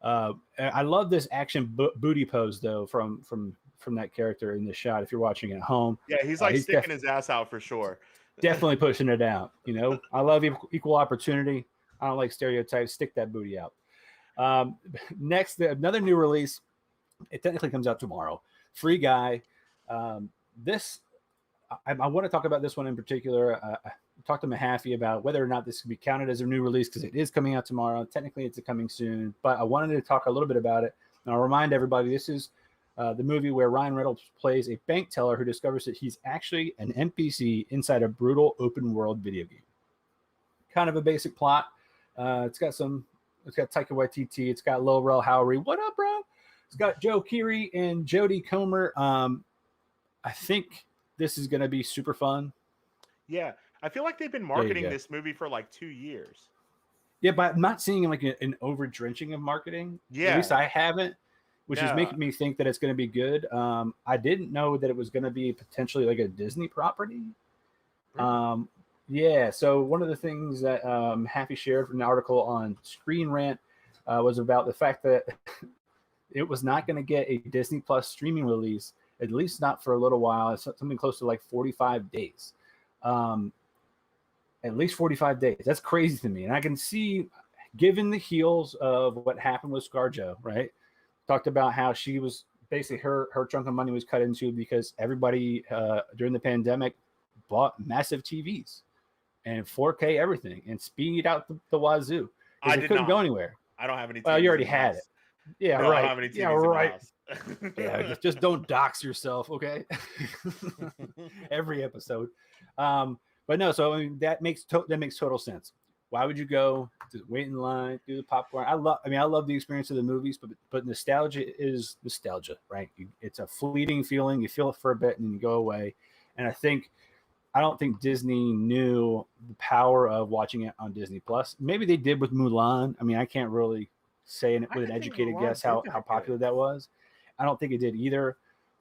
Speaker 1: I love this action booty pose though from that character in the shot. If you're watching at home,
Speaker 2: yeah, he's like sticking his ass out for sure.
Speaker 1: Definitely pushing it out. You know, I love equal opportunity. I don't like stereotypes. Stick that booty out. Next, another new release. It technically comes out tomorrow. Free Guy. This I want to talk about this one in particular. I talked to Mahaffey about whether or not this could be counted as a new release because it is coming out tomorrow. Technically, it's coming soon, but I wanted to talk a little bit about it. And I'll remind everybody, this is the movie where Ryan Reynolds plays a bank teller who discovers that he's actually an NPC inside a brutal open world video game. Kind of a basic plot. It's got Taika Waititi. It's got Lil Rel Howery. What up, bro? It's got Joe Keery and Jodie Comer. I think this is going to be super fun.
Speaker 2: Yeah. I feel like they've been marketing this movie for like 2 years.
Speaker 1: Yeah, but I'm not seeing like an over drenching of marketing. Yeah. At least I haven't, which is making me think that it's going to be good. I didn't know that it was going to be potentially like a Disney property. Really? Yeah. So one of the things that Happy shared from an article on Screen Rant was about the fact that it was not going to get a Disney Plus streaming release, at least not for a little while. It's something close to like 45 days. At least 45 days. That's crazy to me. And I can see, given the heels of what happened with ScarJo, right? Talked about how she was basically her chunk of money was cut into because everybody during the pandemic bought massive TVs and 4K everything and speed out the wazoo. Because they couldn't go anywhere.
Speaker 2: I don't have any TVs.
Speaker 1: Well, you already had it. Yeah,
Speaker 2: no,
Speaker 1: right.
Speaker 2: I don't have any TVs
Speaker 1: yeah,
Speaker 2: in
Speaker 1: right.
Speaker 2: the house.
Speaker 1: Yeah, just don't dox yourself, okay? Every episode. But no, so I mean, that makes total sense. Why would you go to wait in line, do the popcorn? I love the experience of the movies, but nostalgia is nostalgia, right? It's a fleeting feeling. You feel it for a bit and then you go away. And I don't think Disney knew the power of watching it on Disney Plus. Maybe they did with Mulan. I mean, I can't really say with an educated guess how popular that was. I don't think it did either.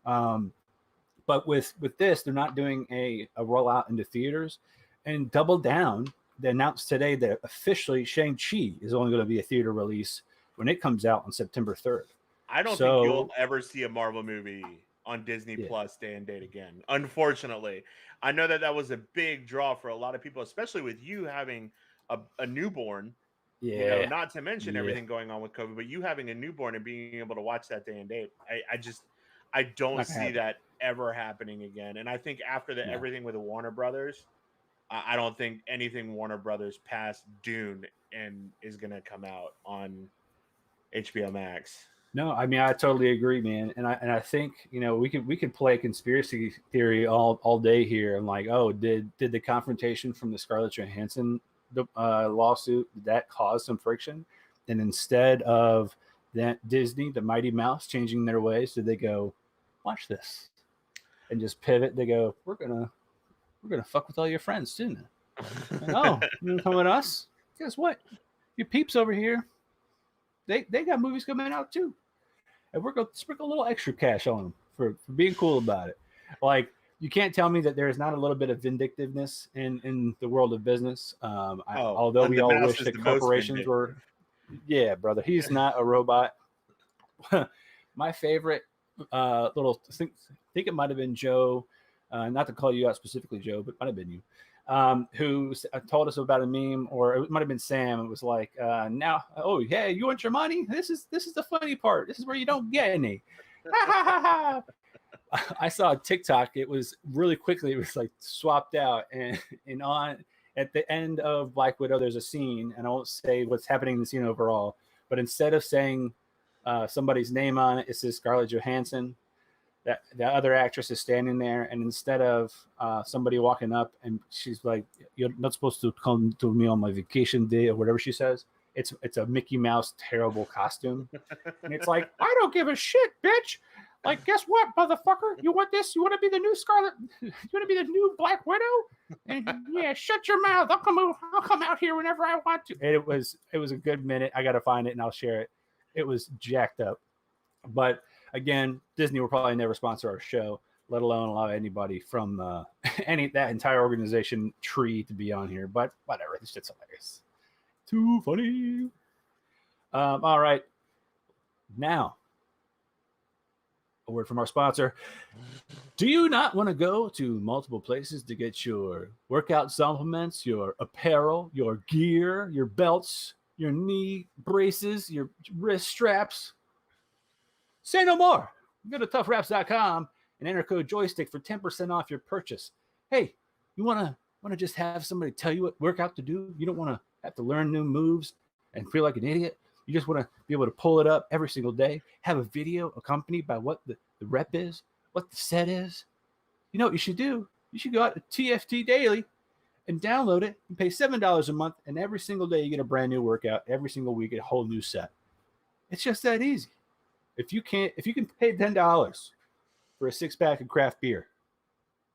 Speaker 1: But with this, they're not doing a rollout into theaters. And Double Down, they announced today that officially Shang-Chi is only going to be a theater release when it comes out on September 3rd.
Speaker 2: I don't think you'll ever see a Marvel movie on Disney Plus day and date again. Unfortunately, I know that was a big draw for a lot of people, especially with you having a newborn.
Speaker 1: Yeah.
Speaker 2: You know, not to mention everything going on with COVID, but you having a newborn and being able to watch that day and date. I don't see that ever happening again. And I think after everything with the Warner Brothers, I don't think anything Warner Brothers past Dune and is going to come out on HBO Max.
Speaker 1: No, I mean, I totally agree, man. And I think, you know, we could play conspiracy theory all day here. And like, oh, did the confrontation from the Scarlett Johansson lawsuit, did that cause some friction? And instead of that Disney, the Mighty Mouse, changing their ways, did they go, watch this, and just pivot? They go, we're gonna fuck with all your friends too now. Like, oh, you gonna come with us? Guess what? Your peeps over here, they got movies coming out too. And we're going to sprinkle a little extra cash on them for being cool about it. Like, you can't tell me that there's not a little bit of vindictiveness in the world of business. Although we all wish that corporations were, yeah, brother, he's not a robot. My favorite little thing, I think it might have been Joe, not to call you out specifically, Joe, but it might have been you. Who told us about a meme, or it might have been Sam. It was like, now, oh yeah, you want your money? This is the funny part. This is where you don't get any. I saw a TikTok. It was really quickly. It was like swapped out, and on at the end of Black Widow, there's a scene, and I won't say what's happening in the scene overall, but instead of saying somebody's name on it, it says Scarlett Johansson. That the other actress is standing there, and instead of somebody walking up and she's like, "You're not supposed to come to me on my vacation day," or whatever she says, it's a Mickey Mouse terrible costume, and it's like, I don't give a shit, bitch. Like, guess what, motherfucker? You want this? You want to be the new Scarlet? You want to be the new Black Widow? And yeah, shut your mouth. I'll come out here whenever I want to. And it was a good minute. I got to find it and I'll share it. It was jacked up, but. Again, Disney will probably never sponsor our show, let alone allow anybody from that entire organization tree to be on here. But whatever, this shit's hilarious. Too funny. All right. Now, a word from our sponsor. Do you not want to go to multiple places to get your workout supplements, your apparel, your gear, your belts, your knee braces, your wrist straps? Say no more. Go to TUFFWraps.com and enter code joystick for 10% off your purchase. Hey, you want to just have somebody tell you what workout to do? You don't want to have to learn new moves and feel like an idiot. You just want to be able to pull it up every single day, have a video accompanied by what the rep is, what the set is. You know what you should do? You should go out to TFT Daily and download it and pay $7 a month, and every single day you get a brand new workout. Every single week, a whole new set. It's just that easy. If you can pay $10 for a 6-pack of craft beer,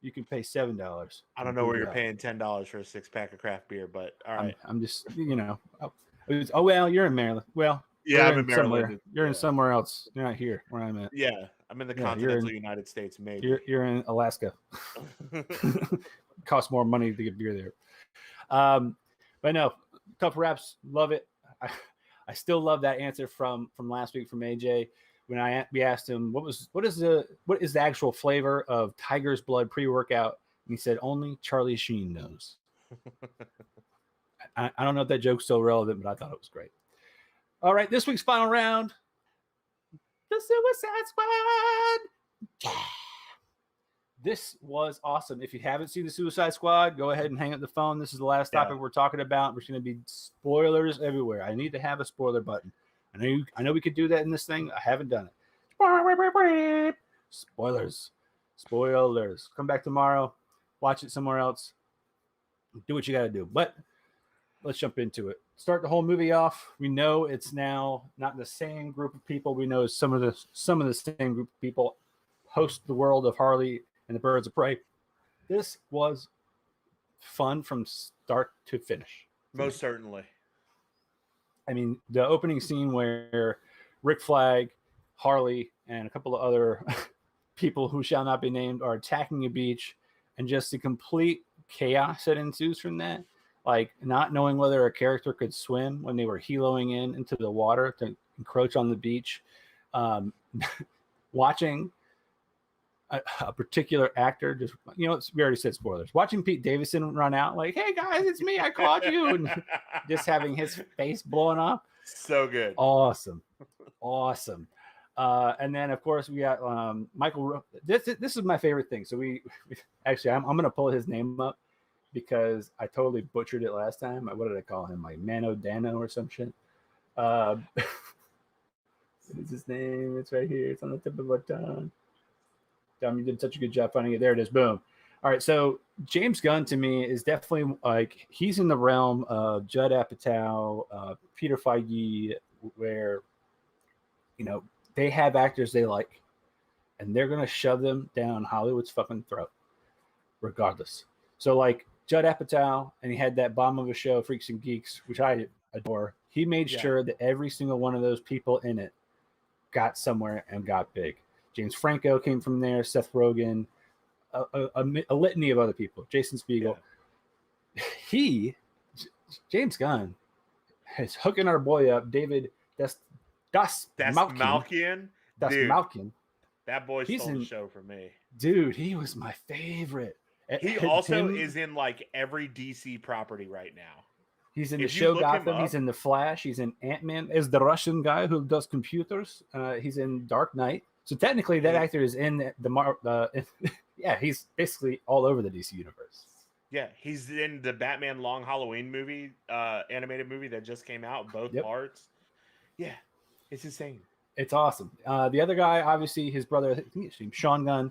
Speaker 1: you can pay $7.
Speaker 2: I don't know where you're paying $10 for a 6-pack of craft beer, but all right.
Speaker 1: I'm just, well, you're in Maryland. Well,
Speaker 2: yeah, I'm in Maryland.
Speaker 1: You're in somewhere else. You're not here where I'm at.
Speaker 2: Yeah, I'm in the continental United States. Maybe
Speaker 1: you're in Alaska. Costs more money to get beer there. But no, Tough Wraps, love it. I still love that answer from last week from AJ. When we asked him what is the actual flavor of Tiger's Blood pre-workout, and he said only Charlie Sheen knows. I don't know if that joke's still relevant, but I thought it was great. All right, this week's final round, the Suicide Squad. Yeah. This was awesome. If you haven't seen the Suicide Squad, go ahead and hang up the phone. This is the last topic we're talking about. There's going to be spoilers everywhere. I need to have a spoiler button. I know we could do that in this thing. I haven't done it. Spoilers. Come back tomorrow. Watch it somewhere else. do what you got to do. But let's jump into it. Start the whole movie off. We know it's now not the same group of people. We know some of the same group of people host the world of Harley and the Birds of Prey. This was fun from start to finish.
Speaker 2: Most certainly.
Speaker 1: I mean, the opening scene where Rick Flag, Harley, and a couple of other people who shall not be named are attacking a beach, and just the complete chaos that ensues from that. Like not knowing whether a character could swim when they were heloing into the water to encroach on the beach. Watching a particular actor just, we already said spoilers. Watching Pete Davidson run out like, "Hey guys, it's me, I called you," and just having his face blowing up.
Speaker 2: So good.
Speaker 1: Awesome. And then of course we got Michael. This is my favorite thing. So we actually, I'm going to pull his name up because I totally butchered it last time. What did I call him? Like Mano Dano or some shit. What is his name? It's right here. It's on the tip of my tongue. You did such a good job finding it. There it is. Boom. All right. So James Gunn to me is definitely like, he's in the realm of Judd Apatow, Peter Feige, where, they have actors they like, and they're going to shove them down Hollywood's fucking throat regardless. So like Judd Apatow, and he had that bomb of a show, Freaks and Geeks, which I adore. He made sure that every single one of those people in it got somewhere and got big. James Franco came from there, Seth Rogen, a litany of other people, Jason Spiegel. Yeah. James Gunn, is hooking our boy up, David
Speaker 2: Malkian.
Speaker 1: Malkian.
Speaker 2: That boy stole the show for me.
Speaker 1: Dude, he was my favorite.
Speaker 2: He also is in like every DC property right now.
Speaker 1: He's in the show Gotham. He's in The Flash. He's in Ant-Man as the Russian guy who does computers. He's in Dark Knight. So technically, that actor is in he's basically all over the DC universe. Yeah,
Speaker 2: he's in the Batman Long Halloween movie, animated movie that just came out, both parts. Yeah, it's insane.
Speaker 1: It's awesome. The other guy, obviously, his brother, I think his name's Sean Gunn,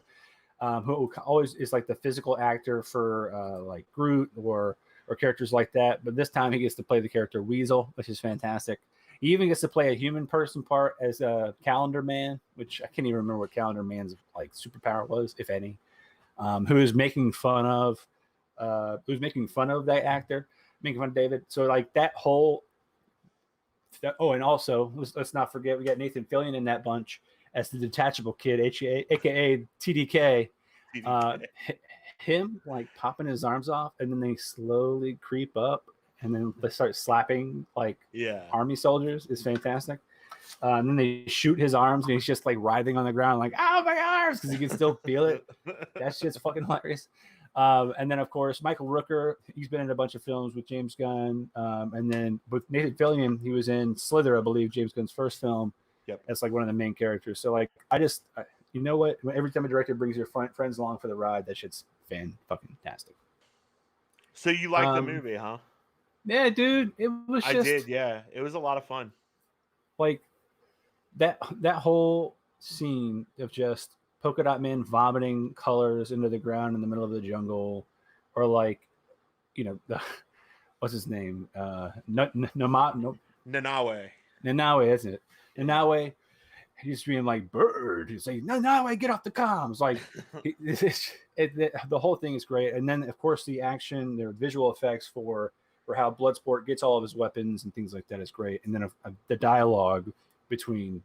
Speaker 1: who always is like the physical actor for like Groot or characters like that. But this time he gets to play the character Weasel, which is fantastic. He even gets to play a human person part as a Calendar Man, which I can't even remember what Calendar Man's like superpower was, if any. Who is making fun of that actor, making fun of David. So like that whole. Oh, and also let's not forget we got Nathan Fillion in that bunch as the detachable kid, aka TDK. Him like popping his arms off, and then they slowly creep up, and then they start slapping like army soldiers is fantastic. And then they shoot his arms, and he's just like writhing on the ground, like "Oh my arms," because he can still feel it. That's just fucking hilarious. And then of course Michael Rooker, he's been in a bunch of films with James Gunn. And then with Nathan Fillion, he was in Slither, I believe, James Gunn's first film.
Speaker 2: Yep,
Speaker 1: that's like one of the main characters. So like you know what? Every time a director brings your friends along for the ride, that shit's fan-fucking-tastic.
Speaker 2: So you like the movie, huh?
Speaker 1: Yeah, dude. It was just...
Speaker 2: I did, yeah. It was a lot of fun.
Speaker 1: Like, that whole scene of just Polka Dot Man vomiting colors into the ground in the middle of the jungle, or like, what's his name? Nanawe, isn't it? Nanawe, he's being like bird. He's like, Nanawe, get off the comms. Like, the whole thing is great. And then of course the action, the visual effects for how Bloodsport gets all of his weapons and things like that is great. And then the dialogue between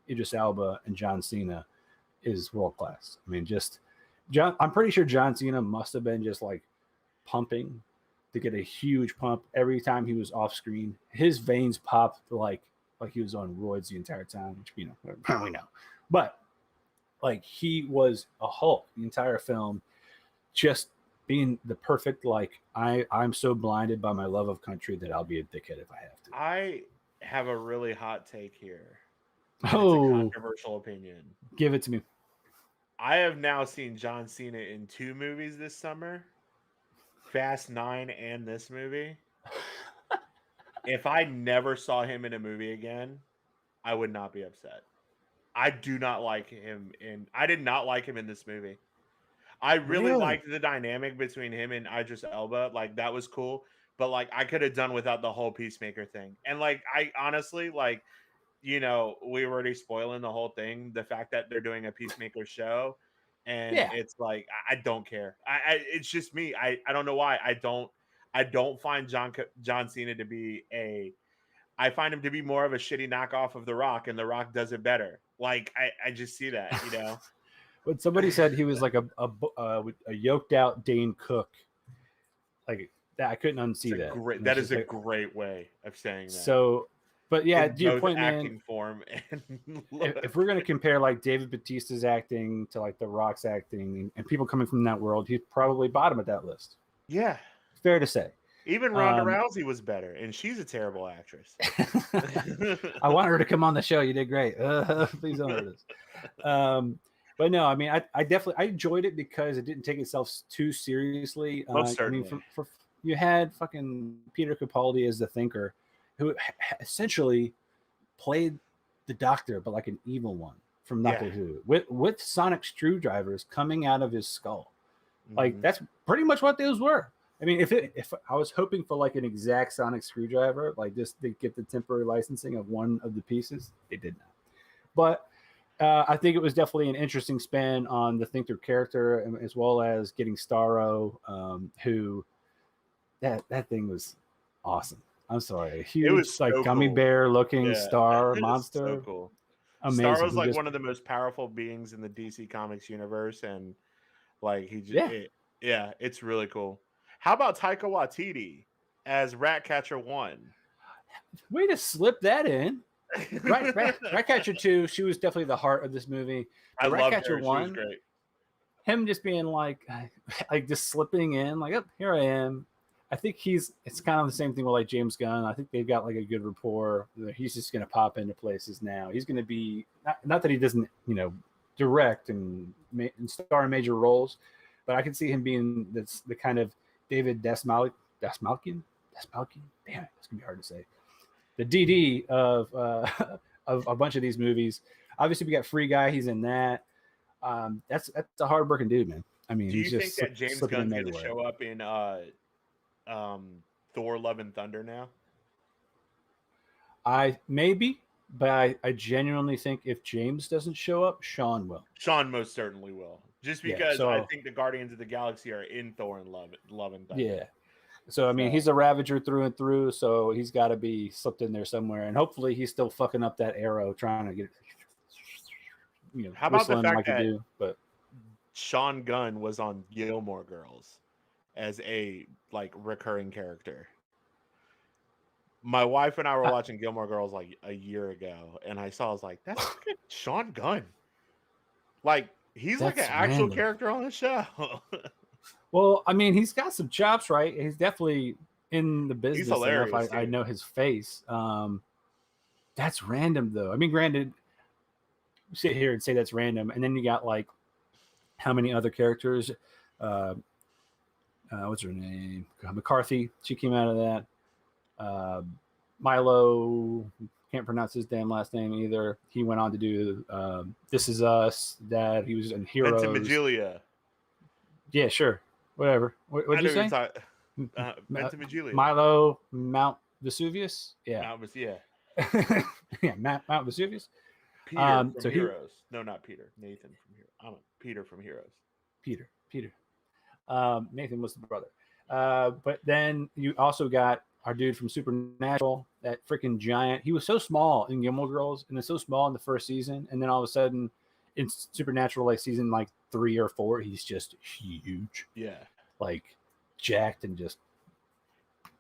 Speaker 1: Idris Elba and John Cena is world class. I mean, I'm pretty sure John Cena must have been just like pumping to get a huge pump every time he was off screen. His veins popped like he was on roids the entire time, which we know. But like he was a Hulk the entire film, just being the perfect like I'm so blinded by my love of country that I'll be a dickhead if I have to.
Speaker 2: I have a really hot take here.
Speaker 1: Oh,
Speaker 2: it's a controversial opinion.
Speaker 1: Give it to me.
Speaker 2: I have now seen John Cena in 2 movies this summer, Fast 9 and this movie. If I never saw him in a movie again, I would not be upset. I do not like him I did not like him in this movie. I really liked the dynamic between him and Idris Elba. Like that was cool. But like I could have done without the whole Peacemaker thing. And like I honestly like, we were already spoiling the whole thing. The fact that they're doing a Peacemaker show, and it's like I don't care. It's just me. I don't know why. I don't find John Cena to be I find him to be more of a shitty knockoff of The Rock, and The Rock does it better. Like I just see that,
Speaker 1: But somebody said he was like a yoked out Dane Cook. Like that, I couldn't unsee that.
Speaker 2: That is a great way of saying that.
Speaker 1: So, but yeah, to your point,
Speaker 2: acting
Speaker 1: man.
Speaker 2: Form and
Speaker 1: if we're gonna compare like David Bautista's acting to like The Rock's acting, and people coming from that world, he's probably bottom of that list.
Speaker 2: Yeah,
Speaker 1: fair to say.
Speaker 2: Even Ronda Rousey was better, and she's a terrible actress.
Speaker 1: I want her to come on the show. You did great. Please don't hurt us. But no, I mean, I definitely enjoyed it because it didn't take itself too seriously. I mean, you had fucking Peter Capaldi as the Thinker, who essentially played the Doctor, but like an evil one from Doctor Who, with sonic screwdrivers coming out of his skull. Like that's pretty much what those were. I mean, if I was hoping for like an exact sonic screwdriver, like just to get the temporary licensing of one of the pieces, they did not. But I think it was definitely an interesting spin on the Thinker character, as well as getting Starro, who that thing was awesome. I'm sorry, a huge like so gummy bear looking star monster.
Speaker 2: So cool.
Speaker 1: Amazing.
Speaker 2: Starro's like one of the most powerful beings in the DC Comics universe, and like he just it's really cool. How about Taika Waititi as Ratcatcher 1?
Speaker 1: Way to slip that in. Ratcatcher 2, she was definitely the heart of this movie.
Speaker 2: I loved her. 1, she was great.
Speaker 1: Him just being like just slipping in, like, oh, here I am. I think it's kind of the same thing with like James Gunn. I think they've got like a good rapport. He's just going to pop into places now. He's going to be, not that he doesn't, direct and star in major roles, but I can see him being the kind of David Dasmalkian. Damn it, it's gonna be hard to say. The DD of a bunch of these movies. Obviously, we got Free Guy. He's in that. That's a hard-working dude, man. I mean,
Speaker 2: do you think that James Gunn's going to show up in Thor: Love and Thunder now?
Speaker 1: Maybe, but I genuinely think if James doesn't show up, Sean will.
Speaker 2: Sean most certainly will. Just because I think the Guardians of the Galaxy are in Thor and Love and Thunder.
Speaker 1: Yeah. So I mean, he's a Ravager through and through, so he's got to be slipped in there somewhere, and hopefully he's still fucking up that arrow trying to get,
Speaker 2: how about the fact that Sean Gunn was on Gilmore Girls as a like recurring character? My wife and I were watching Gilmore Girls like a year ago, and I was like, that's Sean Gunn. Like, he's like an actual character on the show.
Speaker 1: Well, I mean, he's got some chops, right? He's definitely in the business.
Speaker 2: He's hilarious.
Speaker 1: I know his face. That's random, though. I mean, granted, sit here and say that's random, and then you got like how many other characters? What's her name? McCarthy. She came out of that. Milo, can't pronounce his damn last name either. He went on to do This Is Us. That he was in Heroes.
Speaker 2: Ventimiglia.
Speaker 1: Yeah, sure. Whatever. What did you say?
Speaker 2: Ventimiglia.
Speaker 1: Milo Mount Vesuvius. Yeah. Mount Vesuvius.
Speaker 2: Peter from Heroes. No, not Peter. Nathan from Heroes. I'm Peter from Heroes.
Speaker 1: Peter. Nathan was the brother. But then you also got our dude from Supernatural, that freaking giant. He was so small in Gilmore Girls, and then so small in the first season, and then all of a sudden in Supernatural, like season like 3 or 4, he's just huge.
Speaker 2: Yeah.
Speaker 1: Like jacked and just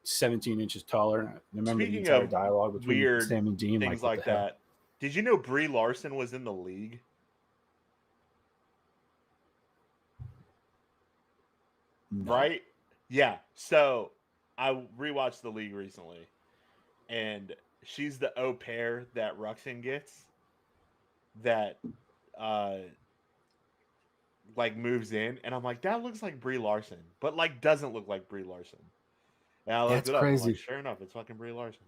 Speaker 1: 17 inches taller. And I remember
Speaker 2: Speaking
Speaker 1: the entire
Speaker 2: of
Speaker 1: dialogue between
Speaker 2: weird
Speaker 1: Sam and Dean.
Speaker 2: Things like that. Did you know Brie Larson was in the League? No. Right? Yeah. So I rewatched the League recently, and she's the au pair that Ruxin gets. That like moves in, and I'm like, that looks like Brie Larson, but like doesn't look like Brie Larson. And I looked it up.
Speaker 1: Crazy.
Speaker 2: Like, sure enough, it's fucking Brie Larson.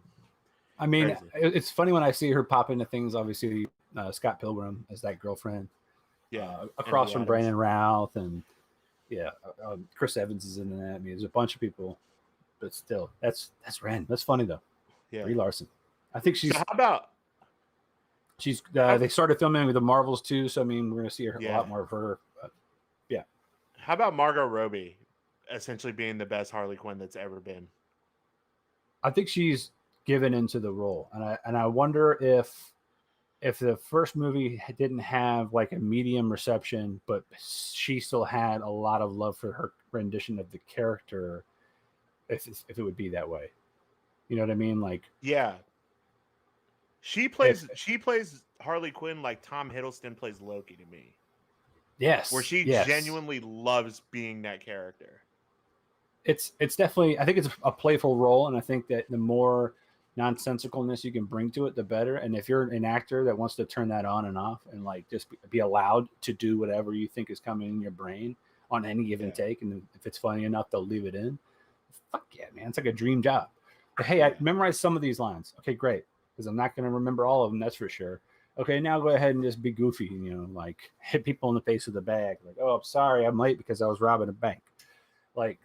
Speaker 1: I mean, it's funny when I see her pop into things. Obviously, Scott Pilgrim as that girlfriend.
Speaker 2: Yeah,
Speaker 1: across from Brandon Routh, and Yeah, Chris Evans is in that. I mean, there's a bunch of people, but still, that's random. That's funny though.
Speaker 2: Yeah,
Speaker 1: Brie Larson. I think she's.
Speaker 2: So how about
Speaker 1: she's? They started filming with the Marvels too, so I mean, we're gonna see a lot more of her. Yeah.
Speaker 2: How about Margot Robbie, essentially being the best Harley Quinn that's ever been?
Speaker 1: I think she's given into the role, and I wonder if the first movie didn't have like a medium reception, but she still had a lot of love for her rendition of the character, if it would be that way. You know what I mean? Like,
Speaker 2: yeah, she plays Harley Quinn like Tom Hiddleston plays Loki to me.
Speaker 1: Yes,
Speaker 2: where she genuinely loves being that character.
Speaker 1: It's definitely, I think it's a playful role, and I think that the more nonsensicalness you can bring to it, the better. And if you're an actor that wants to turn that on and off and like just be allowed to do whatever you think is coming in your brain on any given take, and if it's funny enough, they'll leave it in. Fuck yeah, man. It's like a dream job. But hey, I memorized some of these lines. Okay, great. Because I'm not going to remember all of them, that's for sure. Okay, now go ahead and just be goofy, you know, like hit people in the face with a bag. Like, oh, I'm sorry, I'm late because I was robbing a bank. Like,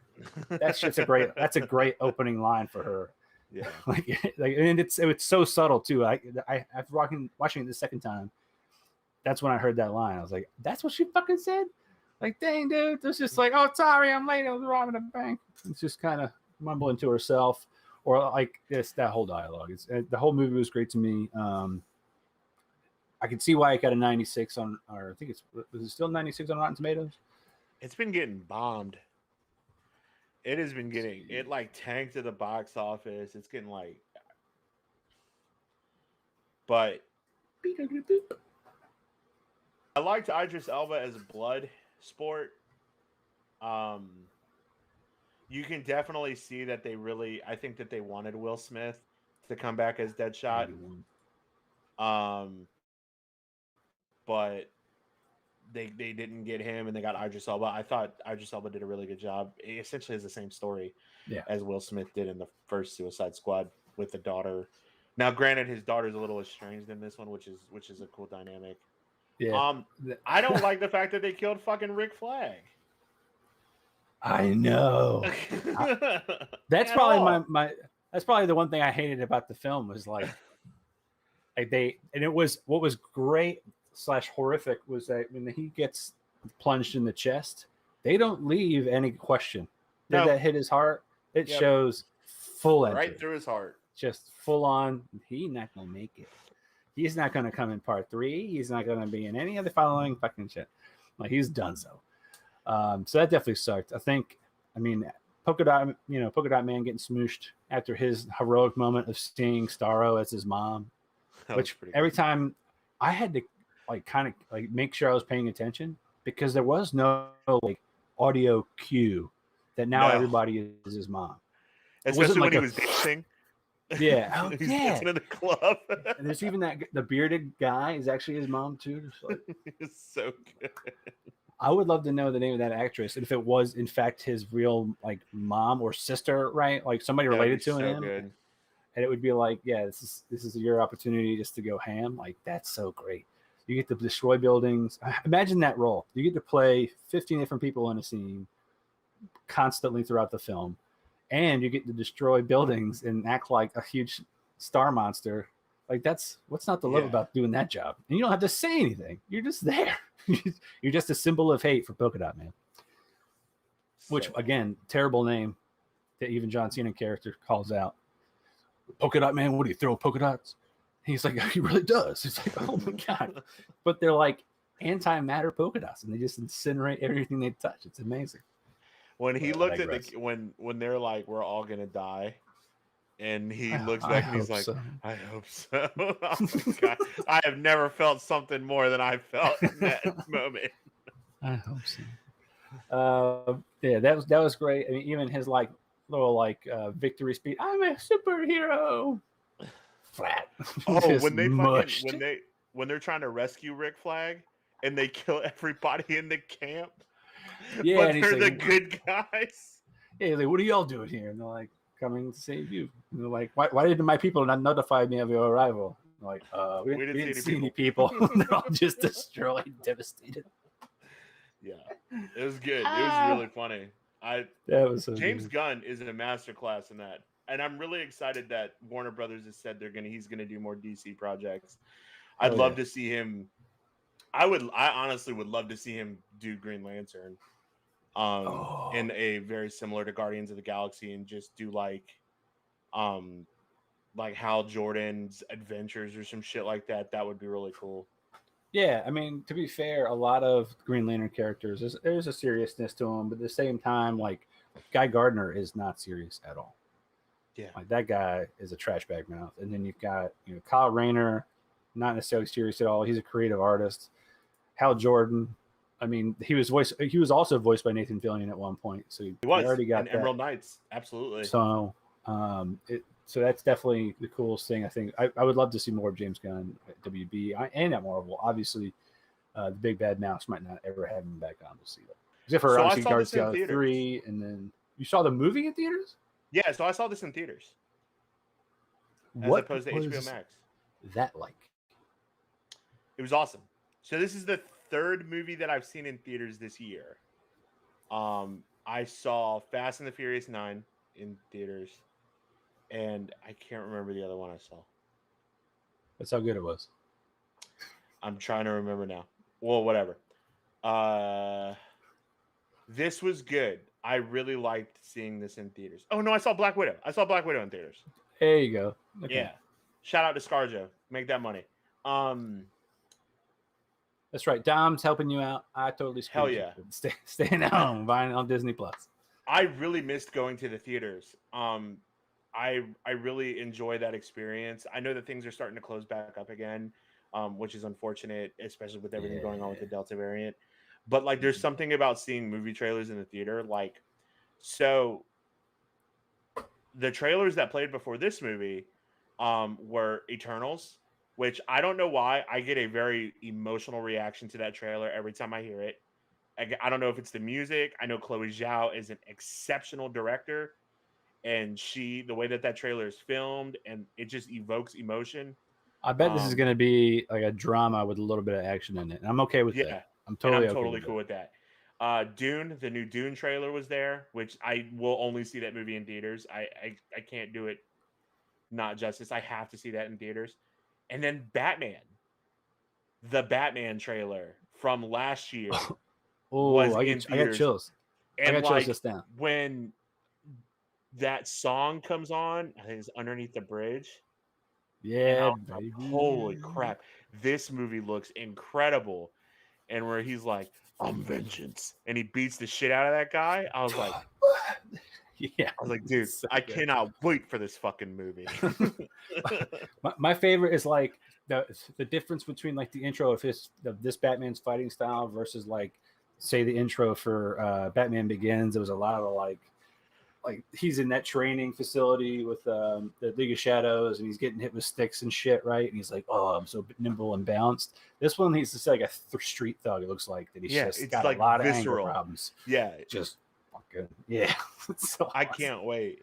Speaker 1: that's just that's a great opening line for her.
Speaker 2: Yeah.
Speaker 1: And it's so subtle too. After watching it the second time, that's when I heard that line. I was like, that's what she fucking said? Like, dang, dude. It's just like, oh, sorry, I'm late. I was robbing a bank. It's just kind of mumbling to herself. Or like that whole dialogue. The whole movie was great to me. I can see why it got a 96 on, or I think was it still 96 on Rotten Tomatoes?
Speaker 2: It's been getting bombed. It has been getting, it like tanked at the box office. It's getting like, but I liked Idris Elba as Blood Sport. You can definitely see that I think that they wanted Will Smith to come back as Deadshot. But they didn't get him, and they got Idris Elba. I thought Idris Elba did a really good job. It essentially has the same story as Will Smith did in the first Suicide Squad with the daughter. Now, granted, his daughter's a little estranged in this one, which is a cool dynamic.
Speaker 1: Yeah.
Speaker 2: I don't like the fact that they killed fucking Rick Flag.
Speaker 1: I know. That's probably that's probably the one thing I hated about the film was like it was what was great / horrific was that when he gets plunged in the chest, they don't leave any question. Did that hit his heart? It shows full entry.
Speaker 2: Right through his heart.
Speaker 1: Just full on. He's not gonna make it. He's not gonna come in part 3. He's not gonna be in any of the following fucking shit. Like, he's done so. So that definitely sucked. I mean, Polka Dot Man getting smooshed after his heroic moment of seeing Starro as his mom, which every time I had to kind of make sure I was paying attention, because there was no like audio cue that now everybody is his mom.
Speaker 2: Especially when he was dancing.
Speaker 1: Yeah.
Speaker 2: He's dancing in the club.
Speaker 1: And there's even the bearded guy is actually his mom too. Just like,
Speaker 2: it's so good.
Speaker 1: I would love to know the name of that actress, and if it was in fact his real like mom or sister, right? Like somebody related to him.
Speaker 2: Good.
Speaker 1: And it would be like, yeah, this is your opportunity just to go ham. Like, that's so great. You get to destroy buildings. Imagine that role. You get to play 15 different people in a scene constantly throughout the film, and you get to destroy buildings and act like a huge star monster. Like, that's what's not to love about doing that job. And you don't have to say anything. You're just there. You're just a symbol of hate for Polka Dot Man. Which, again, terrible name that even John Cena character calls out. Polka Dot Man, what do you throw polka dots? He's like, he really does. It's like, oh my God. But they're like antimatter polka dots, and they just incinerate everything they touch. It's amazing.
Speaker 2: When he looked at when they're like, we're all gonna die, and he looks back and he's like, I hope so. Oh my God. I have never felt something more than I felt in that moment.
Speaker 1: I hope so. Yeah, that was great. I mean, even his like little victory speech. I'm a superhero. Flat.
Speaker 2: Oh, when they're trying to rescue Rick Flag and they kill everybody in the camp.
Speaker 1: Yeah,
Speaker 2: but they're the good guys.
Speaker 1: Yeah, like, what are y'all doing here? And they're like, coming to save you. And they're like, why did my people not notify me of your arrival? I'm like, we didn't see any people. They're all just destroyed, devastated.
Speaker 2: Yeah. It was good. It was really funny.
Speaker 1: That was so
Speaker 2: James
Speaker 1: good.
Speaker 2: Gunn is a masterclass in that, and I'm really excited that Warner Brothers has said he's gonna do more DC projects. I'd love to see him. I honestly would love to see him do Green Lantern, in a very similar to Guardians of the Galaxy, and just do like Hal Jordan's adventures or some shit like that. That would be really cool.
Speaker 1: Yeah, I mean, to be fair, a lot of Green Lantern characters, there's a seriousness to them, but at the same time, like, Guy Gardner is not serious at all.
Speaker 2: Yeah.
Speaker 1: Like, that guy is a trash bag mouth. And then you've got, Kyle Rayner, not necessarily serious at all. He's a creative artist. Hal Jordan, I mean, he was also voiced by Nathan Fillion at one point. So
Speaker 2: he was
Speaker 1: already got
Speaker 2: in Emerald Knights. Absolutely.
Speaker 1: So, so that's definitely the coolest thing. I think I would love to see more of James Gunn at WB and at Marvel. Obviously, the Big Bad Mouse might not ever have him back on to see that. Except for obviously Guardians of the Galaxy 3, and then you saw the movie in theaters?
Speaker 2: Yeah, so I saw this in theaters. As opposed to HBO Max.
Speaker 1: That like?
Speaker 2: It was awesome. So this is the third movie that I've seen in theaters this year. I saw Fast and the Furious 9 in theaters. And I can't remember the other one I saw.
Speaker 1: That's how good it was.
Speaker 2: I'm trying to remember now. Well, whatever. This was good. I really liked seeing this in theaters. Oh, no, I saw Black Widow. I saw Black Widow in theaters.
Speaker 1: There you go.
Speaker 2: Okay. Yeah. Shout out to ScarJo. Make that money.
Speaker 1: That's right. Dom's helping you out. I totally
Speaker 2: Hell yeah.
Speaker 1: Staying at home, buying it on Disney Plus.
Speaker 2: I really missed going to the theaters. I really enjoy that experience. I know that things are starting to close back up again, which is unfortunate, especially with everything going on with the Delta variant. But like, there's something about seeing movie trailers in the theater. Like, so the trailers that played before this movie were Eternals, which I don't know why I get a very emotional reaction to that trailer every time I hear it. I don't know if it's the music. I know Chloe Zhao is an exceptional director. And the way that trailer is filmed, and it just evokes emotion.
Speaker 1: I bet this is going to be like a drama with a little bit of action in it. And I'm okay with that. I'm totally
Speaker 2: cool with that. Dune, the new Dune trailer was there, which I will only see that movie in theaters. I can't do it not justice. I have to see that in theaters. And then Batman, the Batman trailer from last year.
Speaker 1: I got chills.
Speaker 2: And
Speaker 1: I got chills just now.
Speaker 2: When that song comes on, I think it's Underneath the Bridge.
Speaker 1: Yeah,
Speaker 2: baby. Holy crap. This movie looks incredible. And where he's like, I'm vengeance. And he beats the shit out of that guy. I was like,
Speaker 1: yeah.
Speaker 2: I was like, dude, so I cannot wait for this fucking movie.
Speaker 1: my favorite is like the difference between like the intro of this Batman's fighting style versus like, say, the intro for Batman Begins. There was a lot of like he's in that training facility with the League of Shadows, and he's getting hit with sticks and shit, right? And he's like, "Oh, I'm so nimble and balanced." This one, he's just like a street thug. It looks like that. He's just got like a lot visceral. Of anger problems.
Speaker 2: Yeah,
Speaker 1: just fucking yeah. So
Speaker 2: I can't wait.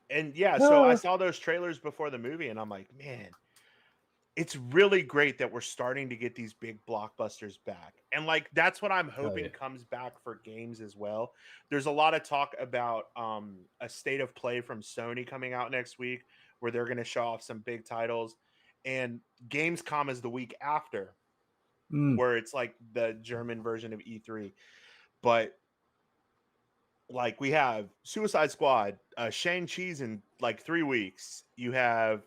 Speaker 2: And so I saw those trailers before the movie, and I'm like, man, it's really great that we're starting to get these big blockbusters back. And like, that's what I'm hoping comes back for games as well. There's a lot of talk about a state of play from Sony coming out next week, where they're going to show off some big titles, and Gamescom is the week after, where it's like the German version of E3. But like, we have Suicide Squad, Shang-Chi's in like 3 weeks. You have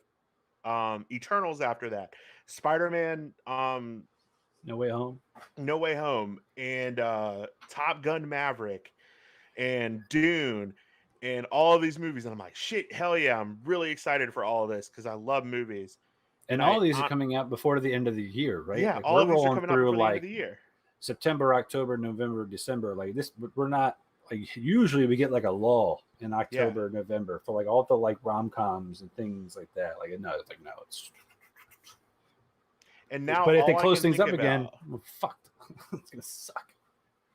Speaker 2: Eternals after that, Spider-Man,
Speaker 1: No Way Home,
Speaker 2: and Top Gun Maverick, and Dune, and all of these movies. And I'm like, shit, hell yeah, I'm really excited for all of this because I love movies.
Speaker 1: And all these are coming out before the end of the year, right?
Speaker 2: Yeah,
Speaker 1: like,
Speaker 2: all of these are coming out before the end of the year.
Speaker 1: September, October, November, December. Like this, we're not like, usually we get like a lull in October, November for like all the like rom-coms and things like that. Like it's
Speaker 2: and now,
Speaker 1: but if they close things up again, we're fucked. It's gonna suck.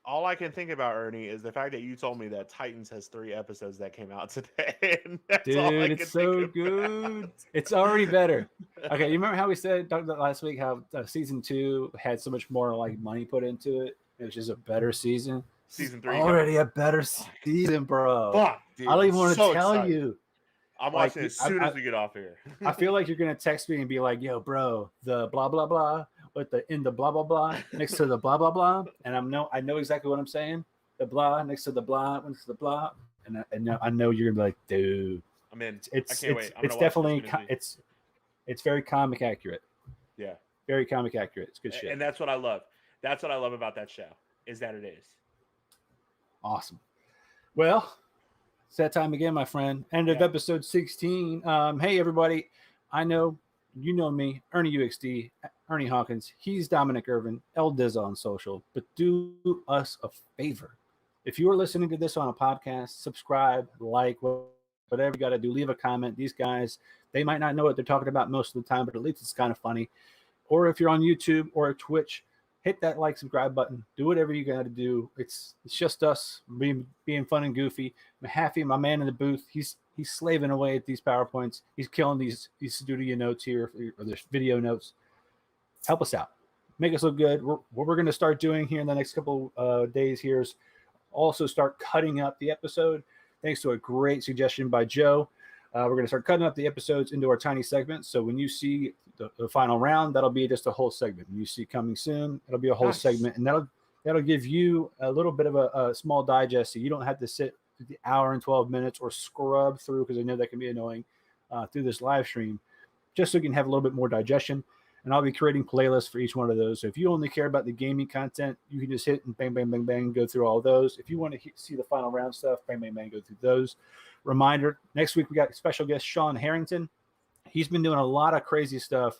Speaker 2: All I can think about, Ernie, is the fact that you told me that Titans has 3 episodes that came out today. And that's
Speaker 1: dude,
Speaker 2: all I
Speaker 1: it's so good. It's already better. Okay, you remember how we said talked about last week how season 2 had so much more like money put into it? which is a better season.
Speaker 2: Season 3
Speaker 1: already a better season, bro.
Speaker 2: Fuck, dude.
Speaker 1: I don't even want to tell
Speaker 2: excited.
Speaker 1: you.
Speaker 2: I'm watching it as soon as we get off here.
Speaker 1: I feel like you're gonna text me and be like, "Yo, bro, the blah blah blah with the in the blah blah blah next to the blah blah blah," and I know exactly what I'm saying. The blah next to the blah next to the blah, and I know you're gonna be like, "Dude,
Speaker 2: I'm in.
Speaker 1: I can't wait. It's definitely it's very comic accurate.
Speaker 2: Yeah,
Speaker 1: very comic accurate. It's good shit,
Speaker 2: and that's what I love. That's what I love about that show is that it is
Speaker 1: awesome. Well. It's that time again, my friend. End of episode 16. Hey, everybody. I know you know me, Ernie UXD, Ernie Hawkins. He's Dominic Irvin, L Diz on social. But do us a favor. If you are listening to this on a podcast, subscribe, like, whatever you got to do. Leave a comment. These guys, they might not know what they're talking about most of the time, but at least it's kind of funny. Or if you're on YouTube or Twitch, hit that like, subscribe button. Do whatever you got to do. It's just us being fun and goofy. Mahaffey, my man in the booth, he's slaving away at these PowerPoints. He's killing these studio notes here or the video notes. Help us out. Make us look good. What we're going to start doing here in the next couple days here is also start cutting up the episode. Thanks to a great suggestion by Joe. We're going to start cutting up the episodes into our tiny segments. So when you see the final round, that'll be just a whole segment. When you see coming soon, it'll be a whole segment. And that'll give you a little bit of a small digest. So you don't have to sit the hour and 12 minutes or scrub through, because I know that can be annoying, through this live stream, just so you can have a little bit more digestion. And I'll be creating playlists for each one of those. So if you only care about the gaming content, you can just hit and bang, bang, bang, bang, go through all those. If you want to see the final round stuff, bang, bang, bang, go through those. Reminder, next week we got special guest Sean Harrington. He's been doing a lot of crazy stuff.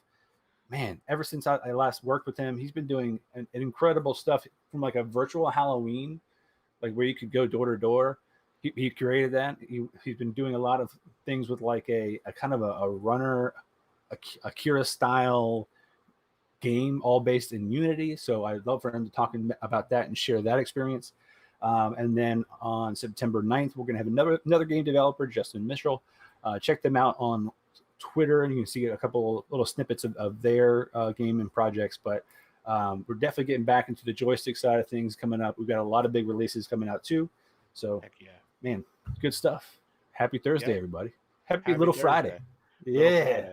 Speaker 1: Man, ever since I last worked with him, he's been doing an incredible stuff from like a virtual Halloween, like where you could go door to door. He created that. He's been doing a lot of things with like a kind of a runner, Akira style game, all based in Unity. So I'd love for him to talk about that and share that experience. And then on September 9th, we're going to have another game developer, Justin Mitchell. Check them out on Twitter, and you can see a couple little snippets of their game and projects. But we're definitely getting back into the joystick side of things coming up. We've got a lot of big releases coming out too. So,
Speaker 2: heck yeah,
Speaker 1: man, good stuff. Happy Thursday, everybody. Happy little Thursday. Friday. Yeah.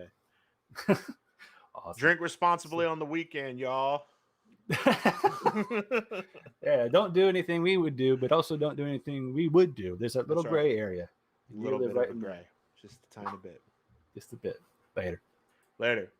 Speaker 2: Awesome. Drink responsibly on the weekend, y'all.
Speaker 1: Yeah, don't do anything we would do, but also don't do anything we would do. There's that little gray area.
Speaker 2: A little bit of gray. Just a tiny bit.
Speaker 1: Just a bit. Later.